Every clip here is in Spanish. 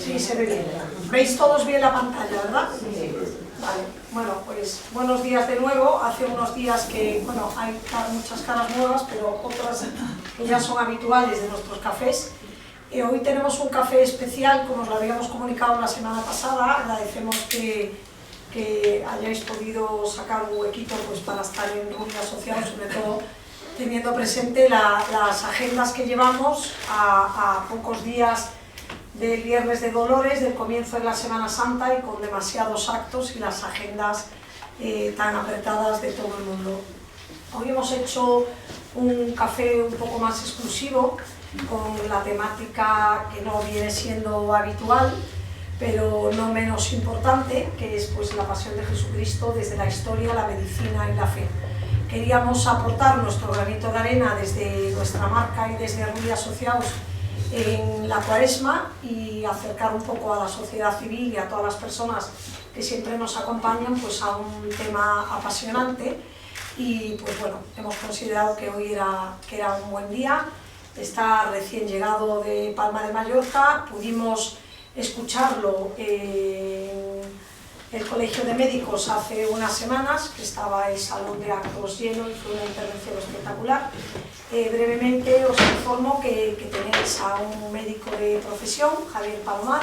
Sí, se ve bien. ¿Veis todos bien la pantalla, verdad? Sí. Vale. Bueno, pues buenos días de nuevo. Hace unos días que, bueno, hay muchas caras nuevas, pero otras que ya son habituales de nuestros cafés. Hoy tenemos un café especial, como os lo habíamos comunicado la semana pasada. Agradecemos que hayáis podido sacar un huequito pues, para estar en Rubia Asociados, sobre todo teniendo presente las agendas que llevamos a pocos días del Viernes de Dolores, del comienzo de la Semana Santa y con demasiados actos y las agendas tan apretadas de todo el mundo. Hoy hemos hecho un café un poco más exclusivo, con la temática que no viene siendo habitual, pero no menos importante, que es pues, la pasión de Jesucristo desde la historia, la medicina y la fe. Queríamos aportar nuestro granito de arena desde nuestra marca y desde Rubia Asociados en la Cuaresma y acercar un poco a la sociedad civil y a todas las personas que siempre nos acompañan pues, a un tema apasionante. Y pues bueno, hemos considerado que hoy era un buen día. Está recién llegado de Palma de Mallorca, pudimos escucharlo en el Colegio de Médicos hace unas semanas, que estaba el salón de actos lleno y fue una intervención espectacular. Brevemente os informo que tenéis a un médico de profesión, Javier Palomar,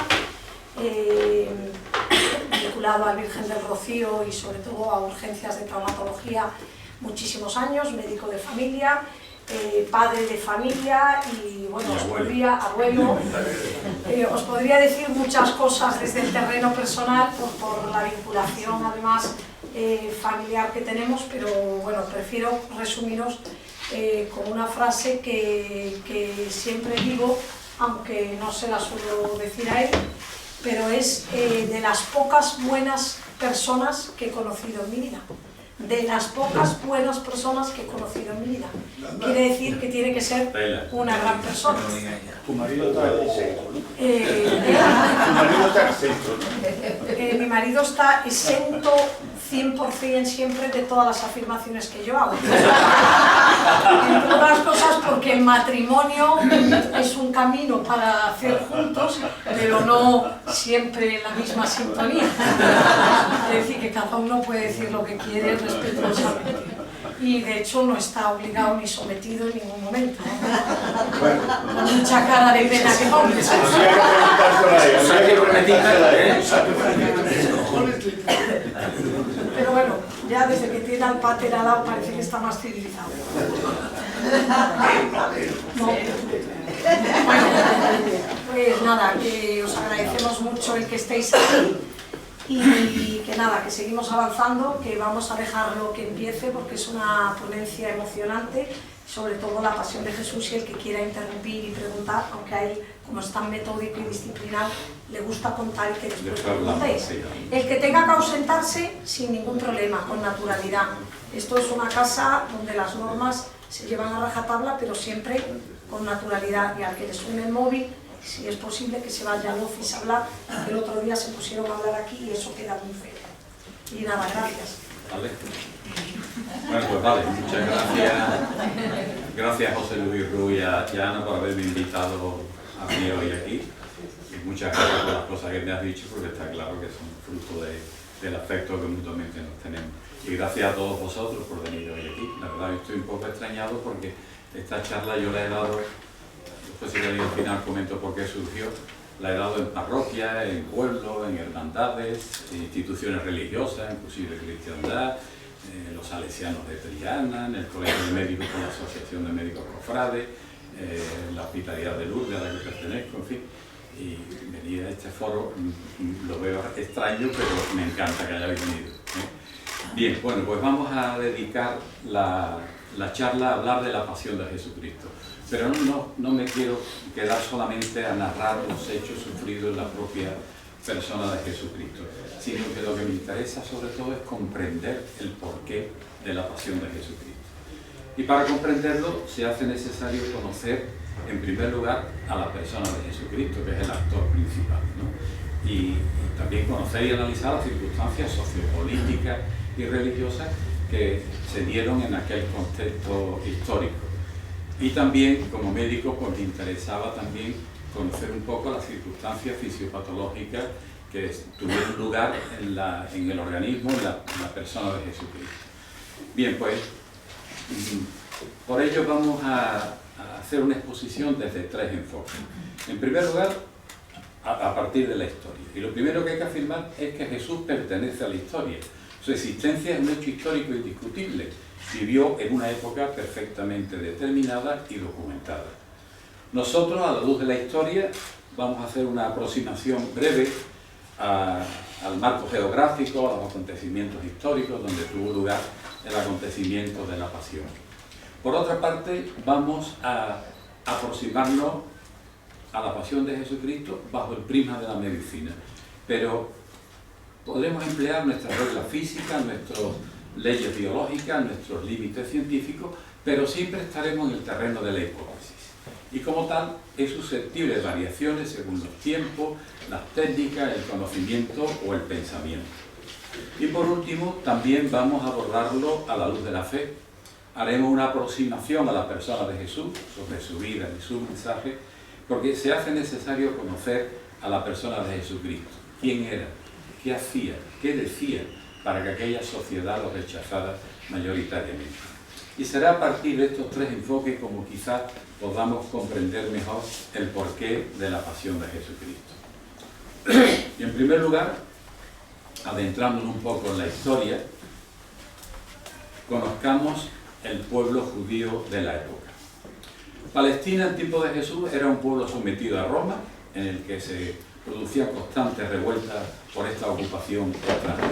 vinculado al Virgen del Rocío y sobre todo a urgencias de traumatología muchísimos años, médico de familia, padre de familia y bueno, abuelo. Os podría decir muchas cosas desde el terreno personal por la vinculación además familiar que tenemos, pero bueno, prefiero resumiros con una frase que siempre digo, aunque no se la suelo decir a él, pero es de las pocas buenas personas que he conocido en mi vida. De las pocas buenas personas que he conocido en mi vida. Quiere decir que tiene que ser una gran persona. Tu marido está exento, ¿no? Tu marido está exento, ¿no? Mi marido está exento 100% siempre de todas las afirmaciones que yo hago. Entre otras cosas porque el matrimonio es un camino para hacer juntos, pero no siempre en la misma sintonía. Es decir, que cada uno puede decir lo que quiere respetuosamente. Y de hecho no está obligado ni sometido en ningún momento. Con mucha cara de pena que pones. Pero bueno, ya desde que tiene al pater al lado parece que está más civilizado. No. Bueno, pues nada, que os agradecemos mucho el que estéis aquí. Y que nada, que seguimos avanzando, que vamos a dejarlo que empiece porque es una ponencia emocionante, sobre todo la pasión de Jesús, y el que quiera interrumpir y preguntar, aunque a él, como es tan metódico y disciplinar, le gusta contar y que después preguntéis. El que tenga que ausentarse, sin ningún problema, con naturalidad. Esto es una casa donde las normas se llevan a rajatabla, pero siempre con naturalidad, y al que le suene el móvil, si es posible que se vaya al office a hablar, que el otro día se pusieron a hablar aquí y eso queda muy feo. Y nada, gracias. Vale. Bueno, pues vale, muchas gracias. Gracias José Luis Ruiz y a Ana por haberme invitado a mí hoy aquí. Y muchas gracias por las cosas que me has dicho, porque está claro que son fruto del afecto que mutuamente nos tenemos. Y gracias a todos vosotros por venir hoy aquí. La verdad estoy un poco extrañado porque esta charla yo la he dado. Después si al final comento por qué surgió. La he dado en parroquias, en pueblos, en hermandades, en instituciones religiosas, inclusive cristiandad, los salesianos de Triana, en el Colegio de Médicos con la Asociación de Médicos Cofrades, la Hospitalidad de Lourdes a la que pertenezco, en fin. Y venir a este foro lo veo extraño, pero me encanta que hayáis venido. Bien, bueno, pues vamos a dedicar la la charla a hablar de la pasión de Jesucristo. Pero no me quiero quedar solamente a narrar los hechos sufridos en la propia persona de Jesucristo, sino que lo que me interesa sobre todo es comprender el porqué de la pasión de Jesucristo. Y para comprenderlo se hace necesario conocer, en primer lugar, a la persona de Jesucristo, que es el actor principal, ¿no? Y también conocer y analizar las circunstancias sociopolíticas y religiosas que se dieron en aquel contexto histórico. Y también, como médico, pues me interesaba también conocer un poco las circunstancias fisiopatológicas que tuvieron lugar en el organismo, en la persona de Jesucristo. Bien, pues, por ello vamos a hacer una exposición desde tres enfoques. En primer lugar, a partir de la historia. Y lo primero que hay que afirmar es que Jesús pertenece a la historia. Su existencia es un hecho histórico indiscutible. Vivió en una época perfectamente determinada y documentada. Nosotros, a la luz de la historia, vamos a hacer una aproximación breve al marco geográfico, a los acontecimientos históricos donde tuvo lugar el acontecimiento de la Pasión. Por otra parte, vamos a aproximarnos a la Pasión de Jesucristo bajo el prisma de la medicina, pero podremos emplear nuestras reglas físicas, nuestras leyes biológicas, nuestros límites científicos, pero siempre estaremos en el terreno de la hipótesis. Y como tal, es susceptible de variaciones según los tiempos, las técnicas, el conocimiento o el pensamiento. Y por último, también vamos a abordarlo a la luz de la fe. Haremos una aproximación a la persona de Jesús, sobre su vida y su mensaje, porque se hace necesario conocer a la persona de Jesucristo. ¿Quién era? ¿Qué hacía? ¿Qué decía? Para que aquella sociedad lo rechazara mayoritariamente. Y será a partir de estos tres enfoques como quizás podamos comprender mejor el porqué de la pasión de Jesucristo. Y en primer lugar, adentrándonos un poco en la historia, conozcamos el pueblo judío de la época. Palestina en tiempo de Jesús era un pueblo sometido a Roma, en el que se producían constantes revueltas por esta ocupación extranjera.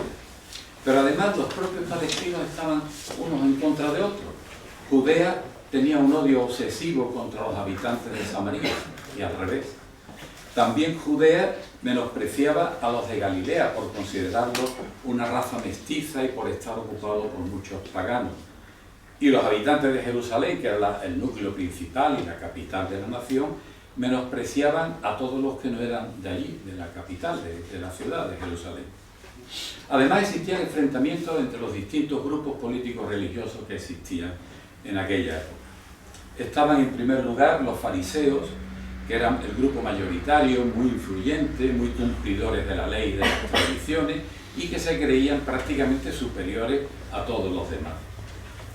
Pero además los propios palestinos estaban unos en contra de otros. Judea tenía un odio obsesivo contra los habitantes de Samaria y al revés. También Judea menospreciaba a los de Galilea por considerarlos una raza mestiza y por estar ocupado por muchos paganos. Y los habitantes de Jerusalén, que era el núcleo principal y la capital de la nación, menospreciaban a todos los que no eran de allí, de la capital, de la ciudad de Jerusalén. Además existían enfrentamientos entre los distintos grupos políticos religiosos que existían en aquella época. Estaban en primer lugar los fariseos, que eran el grupo mayoritario, muy influyente, muy cumplidores de la ley y de las tradiciones, y que se creían prácticamente superiores a todos los demás.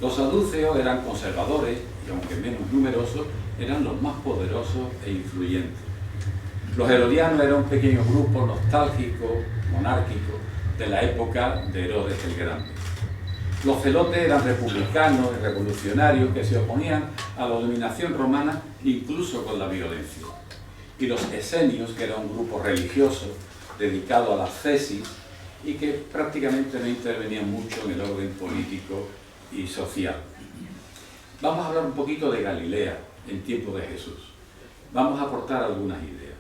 Los saduceos eran conservadores, y aunque menos numerosos, eran los más poderosos e influyentes. Los herodianos eran un pequeño grupo nostálgico, monárquico, de la época de Herodes el Grande. Los celotes eran republicanos y revolucionarios que se oponían a la dominación romana incluso con la violencia. Y los esenios, que era un grupo religioso dedicado a la ascesis y que prácticamente no intervenían mucho en el orden político y social. Vamos a hablar un poquito de Galilea en tiempo de Jesús. Vamos a aportar algunas ideas.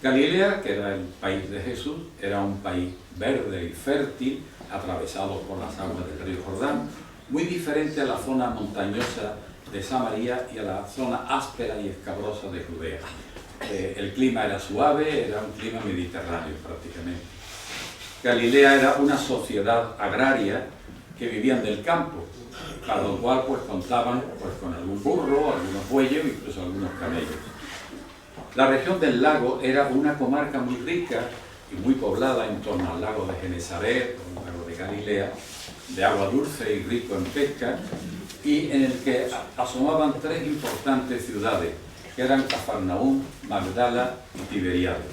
Galilea, que era el país de Jesús, era un país verde y fértil, atravesado por las aguas del río Jordán, muy diferente a la zona montañosa de Samaria y a la zona áspera y escabrosa de Judea. El clima era suave, era un clima mediterráneo prácticamente. Galilea era una sociedad agraria que vivían del campo, para lo cual pues contaban pues, con algún burro, algunos bueyes o incluso algunos camellos. La región del lago era una comarca muy rica y muy poblada en torno al lago de Genesaret, o el lago de Galilea, de agua dulce y rico en pesca, y en el que asomaban tres importantes ciudades, que eran Cafarnaúm, Magdala y Tiberíades.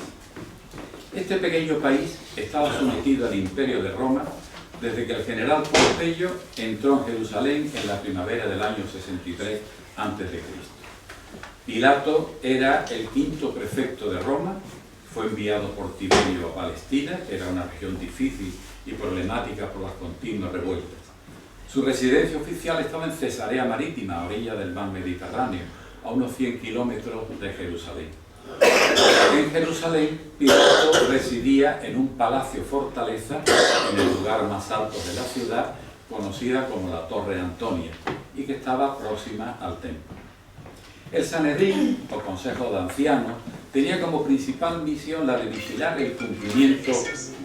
Este pequeño país estaba sometido al imperio de Roma desde que el general Pompeyo entró en Jerusalén en la primavera del año 63 a.C. Pilato era el quinto prefecto de Roma, fue enviado por Tiberio a Palestina, que era una región difícil y problemática por las continuas revueltas. Su residencia oficial estaba en Cesarea Marítima, a orilla del mar Mediterráneo, a unos 100 kilómetros de Jerusalén. En Jerusalén, Pilato residía en un palacio fortaleza en el lugar más alto de la ciudad, conocida como la Torre Antonia, y que estaba próxima al templo. El Sanedrín, o Consejo de Ancianos, tenía como principal misión la de vigilar el cumplimiento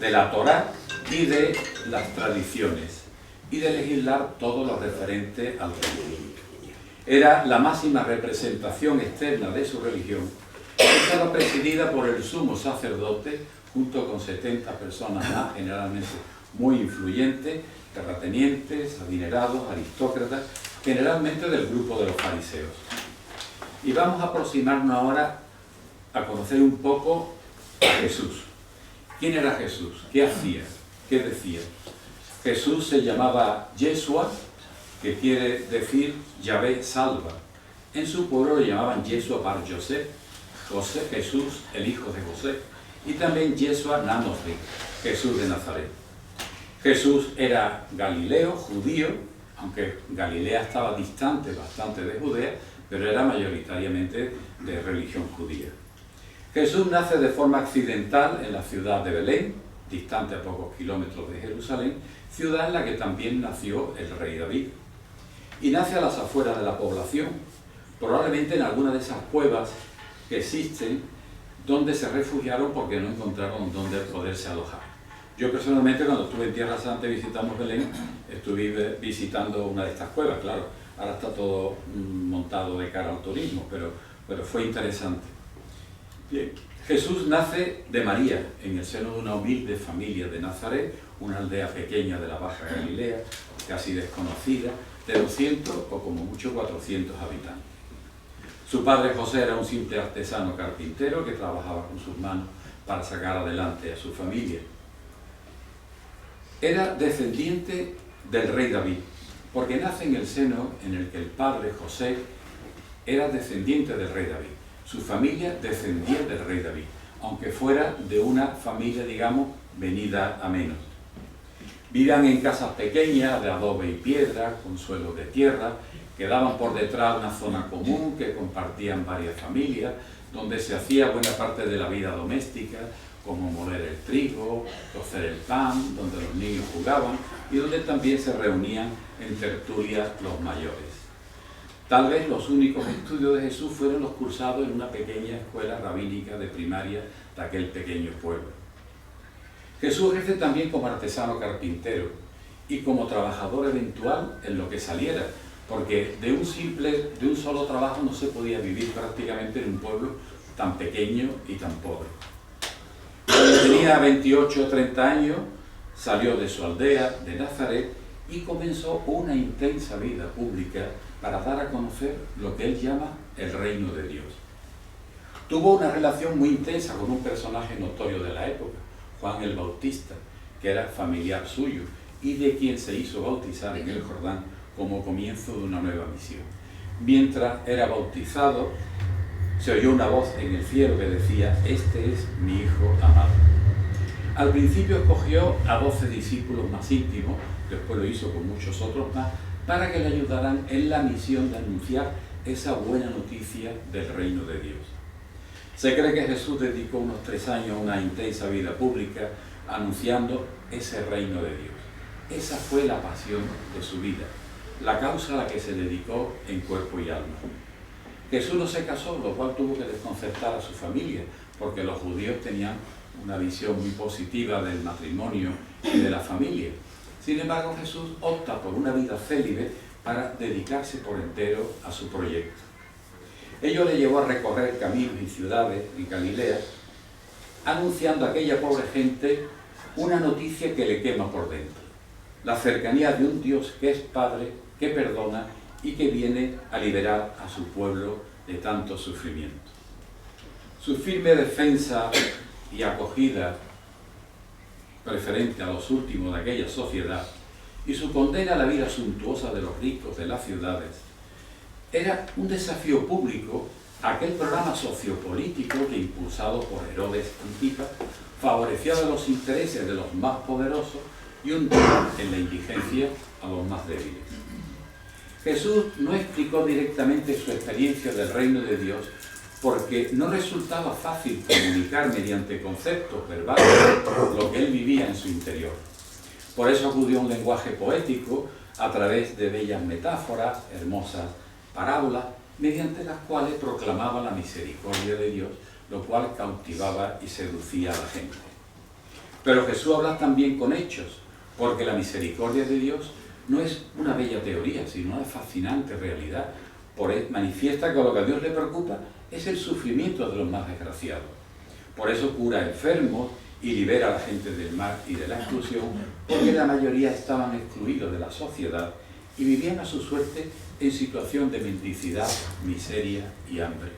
de la Torá y de las tradiciones, y de legislar todo lo referente al reino. Era la máxima representación externa de su religión. Estaba presidida por el sumo sacerdote, junto con 70 personas más, generalmente muy influyentes, terratenientes, adinerados, aristócratas, generalmente del grupo de los fariseos. Y vamos a aproximarnos ahora a conocer un poco a Jesús. ¿Quién era Jesús? ¿Qué hacía? ¿Qué decía? Jesús se llamaba Yeshua, que quiere decir Yahvé salva. En su pueblo lo llamaban Yeshua bar Yosef, José, Jesús, el hijo de José, y también Yeshua Nanothri, Jesús de Nazaret. Jesús era galileo, judío, aunque Galilea estaba distante bastante de Judea, pero era mayoritariamente de religión judía. Jesús nace de forma accidental en la ciudad de Belén, distante a pocos kilómetros de Jerusalén, ciudad en la que también nació el rey David. Y nace a las afueras de la población, probablemente en alguna de esas cuevas que existen, donde se refugiaron porque no encontraron dónde poderse alojar. Yo personalmente, cuando estuve en Tierra Santa y visitamos Belén, estuve visitando una de estas cuevas, claro. Ahora está todo montado de cara al turismo, pero fue interesante. Bien. Jesús nace de María, en el seno de una humilde familia de Nazaret, una aldea pequeña de la Baja Galilea, casi desconocida, de 200 o como mucho 400 habitantes. Su padre José era un simple artesano carpintero que trabajaba con sus manos para sacar adelante a su familia. Era descendiente del rey David, porque nace en el seno en el que el padre José era descendiente del rey David. Su familia descendía del rey David, aunque fuera de una familia, digamos, venida a menos. Vivían en casas pequeñas de adobe y piedra, con suelos de tierra, que daban por detrás una zona común que compartían varias familias, donde se hacía buena parte de la vida doméstica, como moler el trigo, cocer el pan, donde los niños jugaban y donde también se reunían en tertulias los mayores. Tal vez los únicos estudios de Jesús fueron los cursados en una pequeña escuela rabínica de primaria de aquel pequeño pueblo. Jesús ejerce también como artesano carpintero y como trabajador eventual en lo que saliera, porque de un solo trabajo no se podía vivir prácticamente en un pueblo tan pequeño y tan pobre. Cuando tenía 28 o 30 años, salió de su aldea, de Nazaret, y comenzó una intensa vida pública para dar a conocer lo que él llama el reino de Dios. Tuvo una relación muy intensa con un personaje notorio de la época, Juan el Bautista, que era familiar suyo y de quien se hizo bautizar en el Jordán como comienzo de una nueva misión. Mientras era bautizado, se oyó una voz en el cielo que decía: "Este es mi Hijo amado". Al principio escogió a 12 discípulos más íntimos, después lo hizo con muchos otros más, para que le ayudaran en la misión de anunciar esa buena noticia del reino de Dios. Se cree que Jesús dedicó unos 3 años a una intensa vida pública anunciando ese reino de Dios. Esa fue la pasión de su vida, la causa a la que se dedicó en cuerpo y alma. Jesús no se casó, lo cual tuvo que desconcertar a su familia, porque los judíos tenían una visión muy positiva del matrimonio y de la familia. Sin embargo, Jesús opta por una vida célibe para dedicarse por entero a su proyecto. Ello le llevó a recorrer caminos y ciudades en Galilea, anunciando a aquella pobre gente una noticia que le quema por dentro: la cercanía de un Dios que es Padre, que perdona y que viene a liberar a su pueblo de tanto sufrimiento. Su firme defensa y acogida preferente a los últimos de aquella sociedad y su condena a la vida suntuosa de los ricos de las ciudades era un desafío público a aquel programa sociopolítico que, impulsado por Herodes Antipas, favorecía los intereses de los más poderosos y un día en la indigencia a los más débiles. Jesús no explicó directamente su experiencia del reino de Dios porque no resultaba fácil comunicar mediante conceptos verbales lo que él vivía en su interior. Por eso acudió a un lenguaje poético a través de bellas metáforas, hermosas parábolas, mediante las cuales proclamaba la misericordia de Dios, lo cual cautivaba y seducía a la gente. Pero Jesús habla también con hechos, porque la misericordia de Dios no es una bella teoría, sino una fascinante realidad. Manifiesta que lo que a Dios le preocupa es el sufrimiento de los más desgraciados. Por eso cura enfermos y libera a la gente del mal y de la exclusión, porque la mayoría estaban excluidos de la sociedad y vivían a su suerte en situación de mendicidad, miseria y hambre.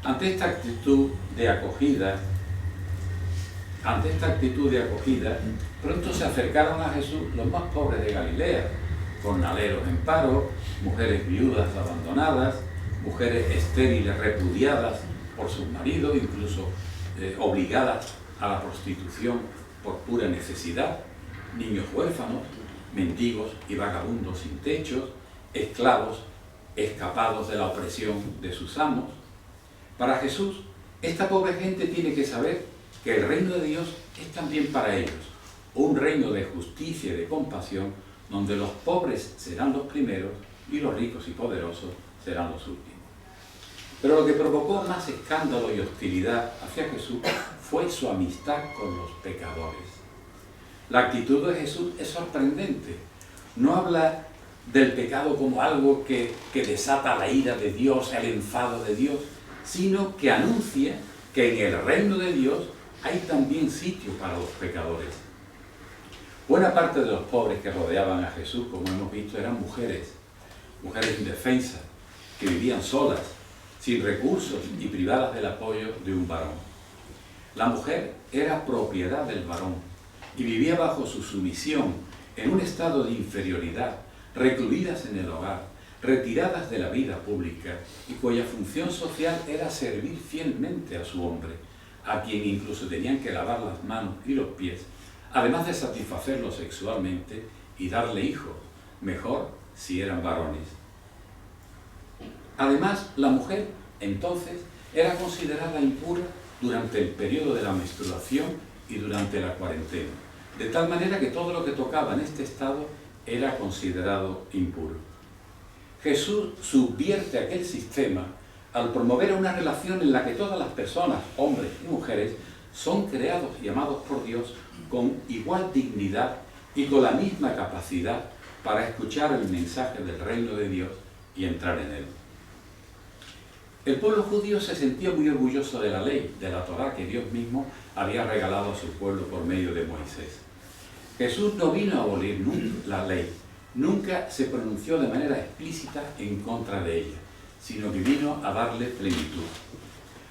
Ante esta actitud de acogida, pronto se acercaron a Jesús los más pobres de Galilea, jornaleros en paro, mujeres viudas abandonadas, mujeres estériles repudiadas por sus maridos, incluso obligadas a la prostitución por pura necesidad, niños huérfanos, mendigos y vagabundos sin techos, esclavos escapados de la opresión de sus amos. Para Jesús, esta pobre gente tiene que saber que el reino de Dios es también para ellos, un reino de justicia y de compasión, donde los pobres serán los primeros y los ricos y poderosos serán los últimos. Pero lo que provocó más escándalo y hostilidad hacia Jesús fue su amistad con los pecadores. La actitud de Jesús es sorprendente. No habla del pecado como algo que desata la ira de Dios, el enfado de Dios, sino que anuncia que en el reino de Dios hay también sitio para los pecadores. Buena parte de los pobres que rodeaban a Jesús, como hemos visto, eran mujeres indefensas, que vivían solas, sin recursos y privadas del apoyo de un varón. La mujer era propiedad del varón y vivía bajo su sumisión, en un estado de inferioridad, recluidas en el hogar, retiradas de la vida pública y cuya función social era servir fielmente a su hombre, a quien incluso tenían que lavar las manos y los pies, además de satisfacerlo sexualmente y darle hijos, mejor si eran varones. Además, la mujer, entonces, era considerada impura durante el periodo de la menstruación y durante la cuarentena, de tal manera que todo lo que tocaba en este estado era considerado impuro. Jesús subvierte aquel sistema al promover una relación en la que todas las personas, hombres y mujeres, son creados y amados por Dios con igual dignidad y con la misma capacidad para escuchar el mensaje del reino de Dios y entrar en él. El pueblo judío se sentía muy orgulloso de la ley, de la Torá que Dios mismo había regalado a su pueblo por medio de Moisés. Jesús no vino a abolir nunca la ley, nunca se pronunció de manera explícita en contra de ella, sino que vino a darle plenitud.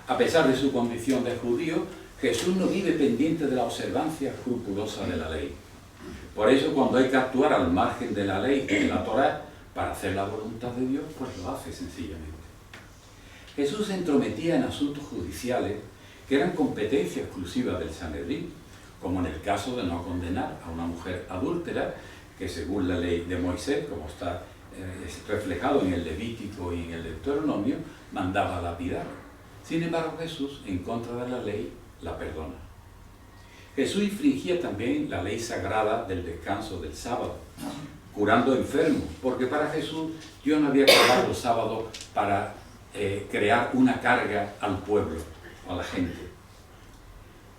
A pesar de su condición de judío, Jesús no vive pendiente de la observancia escrupulosa de la ley. Por eso, cuando hay que actuar al margen de la ley y de la Torá para hacer la voluntad de Dios, pues lo hace sencillamente. Jesús se entrometía en asuntos judiciales que eran competencia exclusiva del Sanedrín, como en el caso de no condenar a una mujer adúltera, que según la ley de Moisés, como está reflejado en el Levítico y en el Deuteronomio, mandaba lapidar. Sin embargo, Jesús, en contra de la ley, la perdona. Jesús infringía también la ley sagrada del descanso del sábado, curando enfermos, porque para Jesús Dios no había creado el sábado para crear una carga al pueblo, a la gente.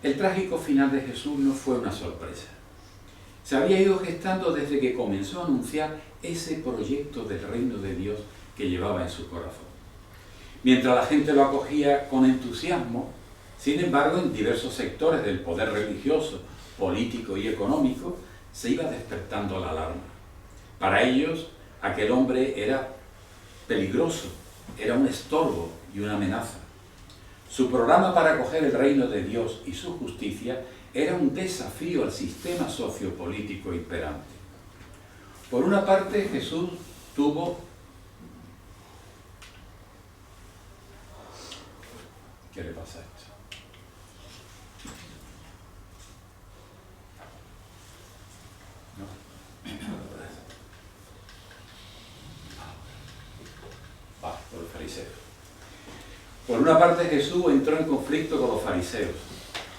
El trágico final de Jesús no fue una sorpresa. Se había ido gestando desde que comenzó a anunciar ese proyecto del reino de Dios que llevaba en su corazón. Mientras la gente lo acogía con entusiasmo, sin embargo, en diversos sectores del poder religioso, político y económico, se iba despertando la alarma. Para ellos, aquel hombre era peligroso, era un estorbo y una amenaza. Su programa para acoger el reino de Dios y su justicia era un desafío al sistema sociopolítico imperante. Por una parte, Jesús tuvo... ¿Qué le pasa a esto? fariseos. Por una parte, Jesús entró en conflicto con los fariseos,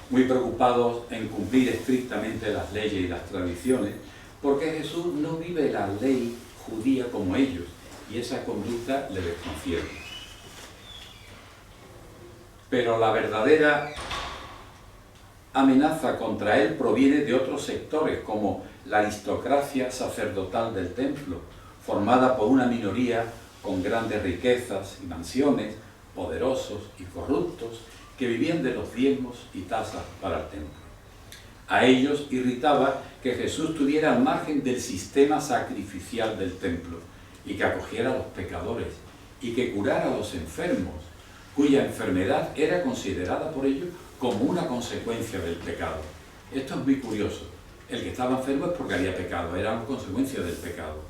muy preocupados en cumplir estrictamente las leyes y las tradiciones, porque Jesús no vive la ley judía como ellos, y esa conducta le desconcierta. Pero la verdadera amenaza contra él proviene de otros sectores, como la aristocracia sacerdotal del templo, formada por una minoría con grandes riquezas y mansiones, poderosos y corruptos, que vivían de los diezmos y tasas para el templo. A ellos irritaba que Jesús estuviera al margen del sistema sacrificial del templo y que acogiera a los pecadores y que curara a los enfermos, cuya enfermedad era considerada por ellos como una consecuencia del pecado. Esto es muy curioso. El que estaba enfermo es porque había pecado, era una consecuencia del pecado.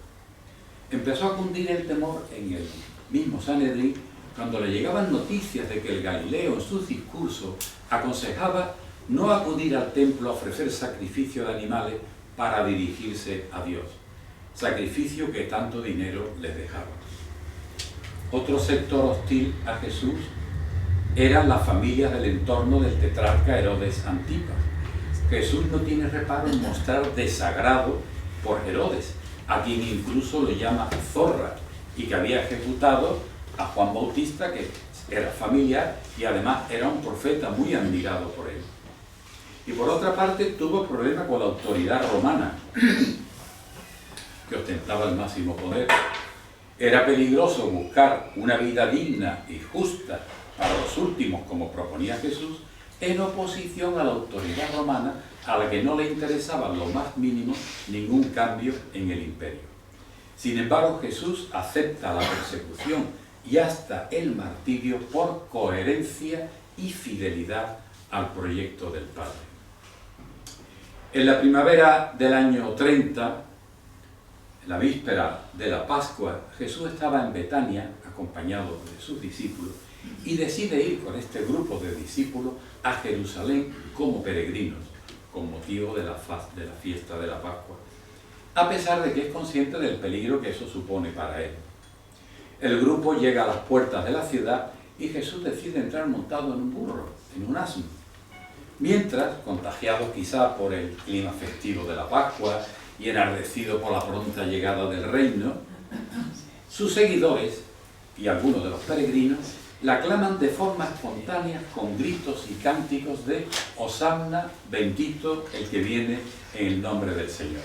Empezó a cundir el temor en el mismo Sanedrín cuando le llegaban noticias de que el Galileo en sus discursos aconsejaba no acudir al templo a ofrecer sacrificio de animales para dirigirse a Dios, sacrificio que tanto dinero les dejaba. Otro sector hostil a Jesús eran las familias del entorno del tetrarca Herodes Antipas. Jesús no tiene reparo en mostrar desagrado por Herodes, a quien incluso le llama zorra, y que había ejecutado a Juan Bautista, que era familiar y además era un profeta muy admirado por él. Y por otra parte tuvo problemas con la autoridad romana, que ostentaba el máximo poder. Era peligroso buscar una vida digna y justa para los últimos, como proponía Jesús, en oposición a la autoridad romana, a la que no le interesaba lo más mínimo ningún cambio en el imperio. Sin embargo, Jesús acepta la persecución y hasta el martirio por coherencia y fidelidad al proyecto del Padre. En la primavera del año 30, en la víspera de la Pascua, Jesús estaba en Betania, acompañado de sus discípulos, y decide ir con este grupo de discípulos a Jerusalén como peregrinos, con motivo de la fiesta de la Pascua, a pesar de que es consciente del peligro que eso supone para él. El grupo llega a las puertas de la ciudad y Jesús decide entrar montado en un burro, en un asno. Mientras, contagiado quizá por el clima festivo de la Pascua y enardecido por la pronta llegada del reino, sus seguidores y algunos de los peregrinos la aclaman de forma espontánea con gritos y cánticos de Hosanna, bendito el que viene en el nombre del Señor.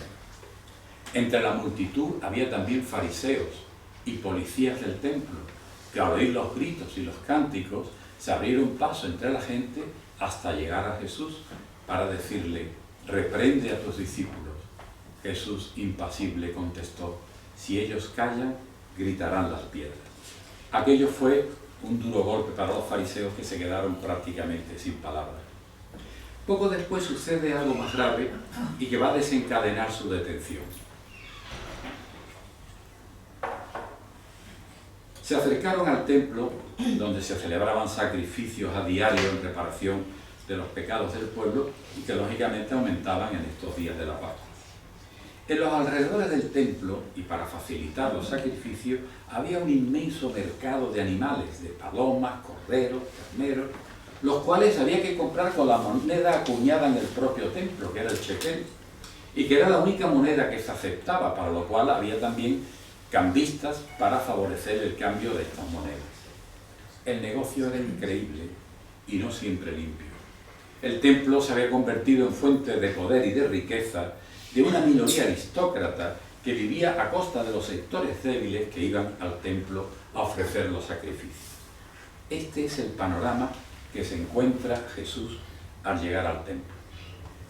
Entre la multitud había también fariseos y policías del templo, que al oír los gritos y los cánticos se abrieron paso entre la gente hasta llegar a Jesús para decirle: reprende a tus discípulos. Jesús, impasible, contestó: si ellos callan, gritarán las piedras. Aquello fue un duro golpe para los fariseos, que se quedaron prácticamente sin palabras. Poco después sucede algo más grave y que va a desencadenar su detención. Se acercaron al templo, donde se celebraban sacrificios a diario en reparación de los pecados del pueblo y que lógicamente aumentaban en estos días de la Pascua. En los alrededores del templo, y para facilitar los sacrificios, había un inmenso mercado de animales, de palomas, corderos, carneros, los cuales había que comprar con la moneda acuñada en el propio templo, que era el shekel, y que era la única moneda que se aceptaba, para lo cual había también cambistas para favorecer el cambio de estas monedas. El negocio era increíble y no siempre limpio. El templo se había convertido en fuente de poder y de riqueza de una minoría aristócrata que vivía a costa de los sectores débiles que iban al templo a ofrecer los sacrificios. Este es el panorama que se encuentra Jesús al llegar al templo.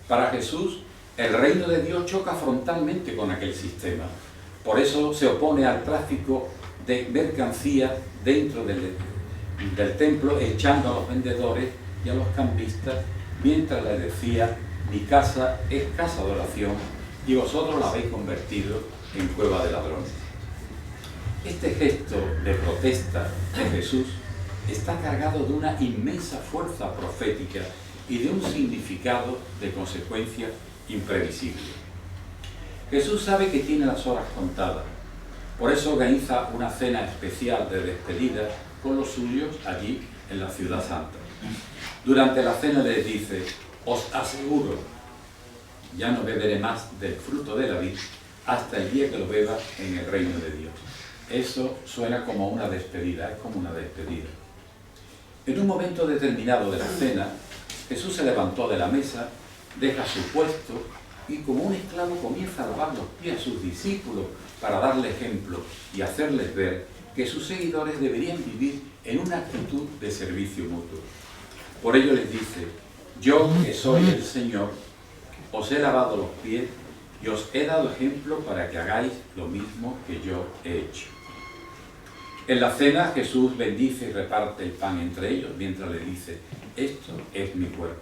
Para Jesús, el reino de Dios choca frontalmente con aquel sistema. Por eso se opone al tráfico de mercancías dentro del templo, echando a los vendedores y a los cambistas, mientras les decía: mi casa es casa de oración y vosotros la habéis convertido en cueva de ladrones. Este gesto de protesta de Jesús está cargado de una inmensa fuerza profética y de un significado de consecuencias imprevisibles. Jesús sabe que tiene las horas contadas, por eso organiza una cena especial de despedida con los suyos allí en la ciudad santa. Durante la cena les dice: os aseguro, ya no beberé más del fruto de la vid hasta el día que lo beba en el reino de Dios. Eso suena como una despedida, es como una despedida. En un momento determinado de la cena, Jesús se levantó de la mesa, deja su puesto y como un esclavo comienza a lavar los pies a sus discípulos para darle ejemplo y hacerles ver que sus seguidores deberían vivir en una actitud de servicio mutuo. Por ello les dice: yo, que soy el Señor, os he lavado los pies y os he dado ejemplo para que hagáis lo mismo que yo he hecho. En la cena Jesús bendice y reparte el pan entre ellos mientras le dice: esto es mi cuerpo.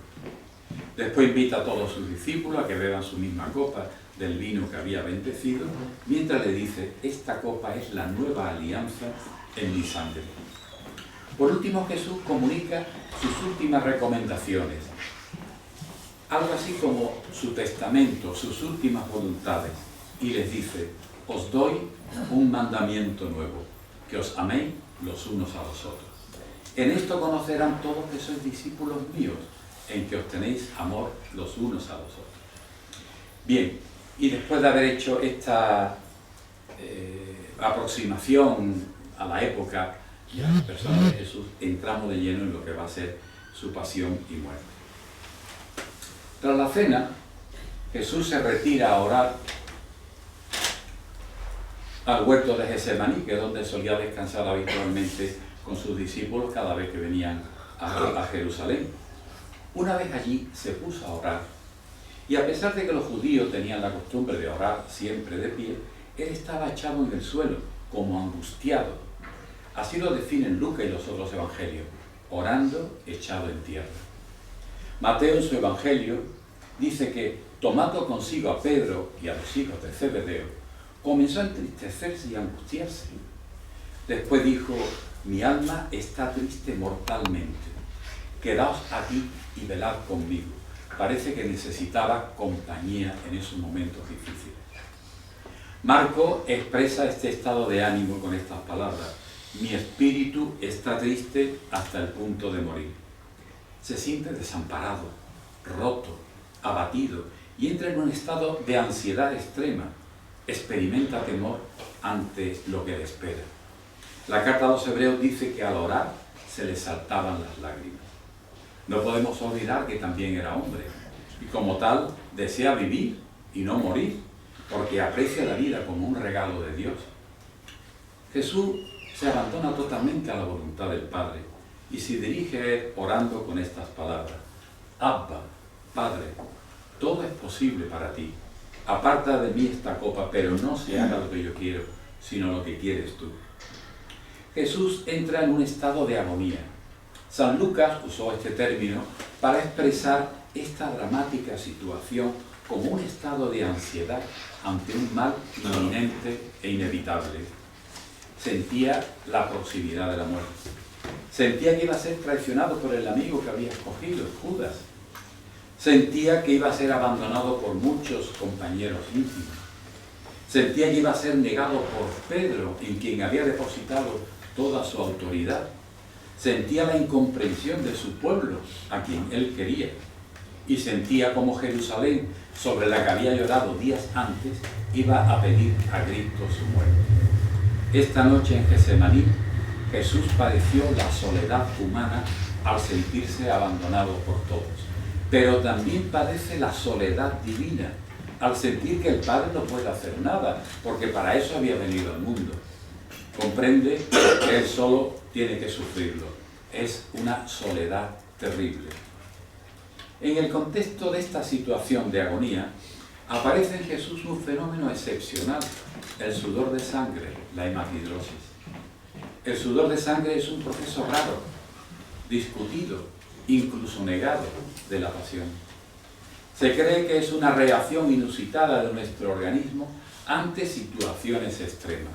Después invita a todos sus discípulos a que beban su misma copa del vino que había bendecido, mientras le dice: esta copa es la nueva alianza en mi sangre. Por último, Jesús comunica sus últimas recomendaciones, algo así como su testamento, sus últimas voluntades, y les dice: os doy un mandamiento nuevo, que os améis los unos a los otros. En esto conocerán todos que sois discípulos míos, en que os tenéis amor los unos a los otros. Bien, y después de haber hecho esta aproximación a la época y a las personas de Jesús, entramos de lleno en lo que va a ser su pasión y muerte. Tras la cena, Jesús se retira a orar al huerto de Getsemaní, que es donde solía descansar habitualmente con sus discípulos cada vez que venían a Jerusalén. Una vez allí se puso a orar, y a pesar de que los judíos tenían la costumbre de orar siempre de pie, él estaba echado en el suelo, como angustiado. Así lo definen Lucas y los otros evangelios: orando echado en tierra. Mateo en su evangelio dice que, tomando consigo a Pedro y a los hijos de Zebedeo, comenzó a entristecerse y a angustiarse. Después dijo: mi alma está triste mortalmente, quedaos aquí y velad conmigo. Parece que necesitaba compañía en esos momentos difíciles. Marco expresa este estado de ánimo con estas palabras: mi espíritu está triste hasta el punto de morir. Se siente desamparado, roto, abatido y entra en un estado de ansiedad extrema. Experimenta temor ante lo que le espera. La carta a los Hebreos dice que al orar se le saltaban las lágrimas. No podemos olvidar que también era hombre y como tal desea vivir y no morir, porque aprecia la vida como un regalo de Dios. Jesús se abandona totalmente a la voluntad del Padre y se dirige a él orando con estas palabras: Abba, Padre, todo es posible para ti. Aparta de mí esta copa, pero no se haga lo que yo quiero, sino lo que quieres tú. Jesús entra en un estado de agonía. San Lucas usó este término para expresar esta dramática situación como un estado de ansiedad ante un mal inminente e inevitable. Sentía la proximidad de la muerte. Sentía que iba a ser traicionado por el amigo que había escogido, Judas. Sentía que iba a ser abandonado por muchos compañeros íntimos. Sentía que iba a ser negado por Pedro, en quien había depositado toda su autoridad. Sentía la incomprensión de su pueblo, a quien él quería. Y sentía como Jerusalén, sobre la que había llorado días antes, iba a pedir a gritos su muerte. Esta noche en Getsemaní, Jesús padeció la soledad humana al sentirse abandonado por todos. Pero también padece la soledad divina, al sentir que el Padre no puede hacer nada, porque para eso había venido al mundo. Comprende que él solo tiene que sufrirlo. Es una soledad terrible. En el contexto de esta situación de agonía, aparece en Jesús un fenómeno excepcional: el sudor de sangre, la hematidrosis. El sudor de sangre es un proceso raro, discutido, incluso negado, de la pasión. Se cree que es una reacción inusitada de nuestro organismo ante situaciones extremas.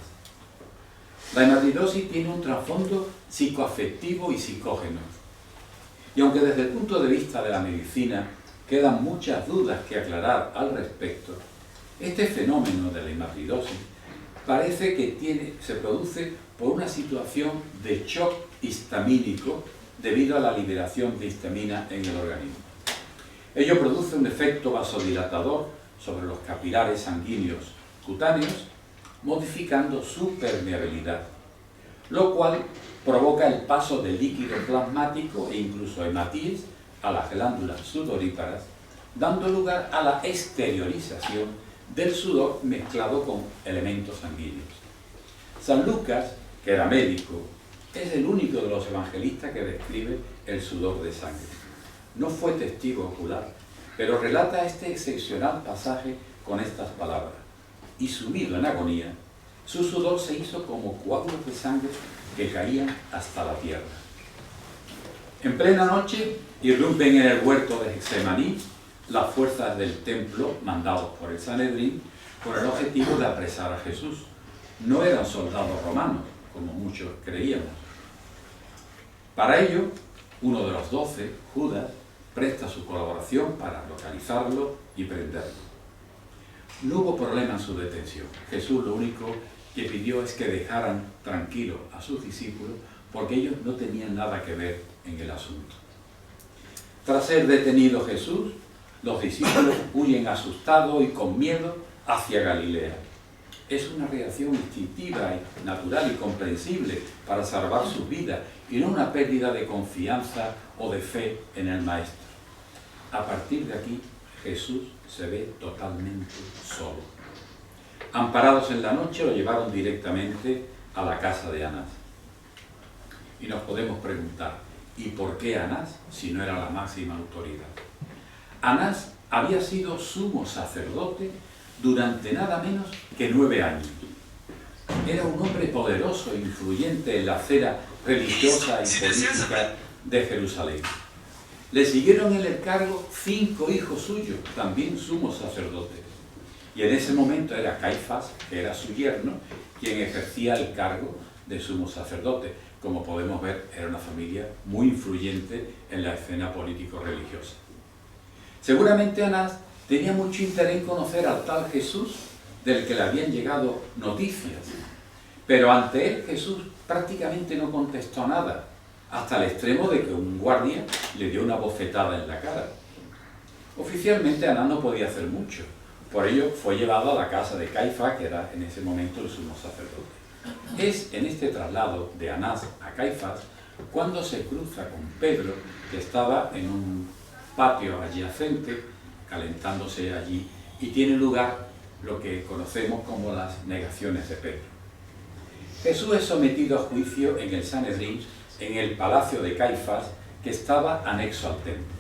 La hematidrosis tiene un trasfondo psicoafectivo y psicógeno. Y aunque desde el punto de vista de la medicina quedan muchas dudas que aclarar al respecto, este fenómeno de la hematidrosis parece que se produce por una situación de shock histamínico debido a la liberación de histamina en el organismo. Ello produce un efecto vasodilatador sobre los capilares sanguíneos cutáneos, modificando su permeabilidad, lo cual provoca el paso del líquido plasmático e incluso hematíes a las glándulas sudoríparas, dando lugar a la exteriorización del sudor mezclado con elementos sanguíneos. San Lucas, que era médico, es el único de los evangelistas que describe el sudor de sangre. No fue testigo ocular, pero relata este excepcional pasaje con estas palabras: y sumido en agonía, su sudor se hizo como coágulos de sangre que caían hasta la tierra. En plena noche irrumpen en el huerto de Getsemaní las fuerzas del templo mandados por el Sanedrín con el objetivo de apresar a Jesús. No eran soldados romanos, como muchos creíamos. Para ello, uno de los 12, Judas, presta su colaboración para localizarlo y prenderlo. No hubo problema en su detención. Jesús lo único que pidió es que dejaran tranquilos a sus discípulos porque ellos no tenían nada que ver en el asunto. Tras ser detenido Jesús, los discípulos huyen asustados y con miedo hacia Galilea. Es una reacción instintiva y natural y comprensible para salvar sus vidas y no una pérdida de confianza o de fe en el Maestro. A partir de aquí, Jesús se ve totalmente solo. Amparados en la noche, lo llevaron directamente a la casa de Anás. Y nos podemos preguntar, ¿y por qué Anás si no era la máxima autoridad? Anás había sido sumo sacerdote durante nada menos que 9 años. Era un hombre poderoso e influyente en la esfera religiosa y política de Jerusalén. Le siguieron en el cargo 5 hijos suyos, también sumos sacerdotes. Y en ese momento era Caifás, que era su yerno, quien ejercía el cargo de sumo sacerdote. Como podemos ver, era una familia muy influyente en la escena político-religiosa. Seguramente Anás tenía mucho interés en conocer al tal Jesús del que le habían llegado noticias, pero ante él Jesús prácticamente no contestó nada, hasta el extremo de que un guardia le dio una bofetada en la cara. Oficialmente Anás no podía hacer mucho, por ello fue llevado a la casa de Caifás, que era en ese momento el sumo sacerdote. Es en este traslado de Anás a Caifás cuando se cruza con Pedro, que estaba en un patio adyacente, calentándose allí, y tiene lugar lo que conocemos como las negaciones de Pedro. Jesús es sometido a juicio en el Sanedrín, en el palacio de Caifás, que estaba anexo al templo.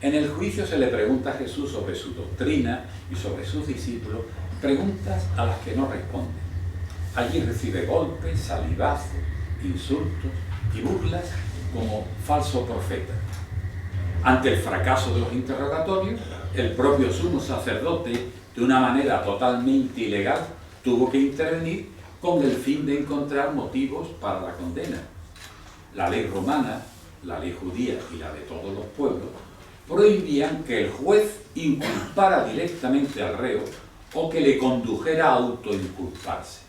En el juicio se le pregunta a Jesús sobre su doctrina y sobre sus discípulos, preguntas a las que no responde. Allí recibe golpes, salivazos, insultos y burlas como falso profeta. Ante el fracaso de los interrogatorios, el propio sumo sacerdote, de una manera totalmente ilegal, tuvo que intervenir con el fin de encontrar motivos para la condena. La ley romana, la ley judía y la de todos los pueblos prohibían que el juez inculpara directamente al reo o que le condujera a autoinculparse.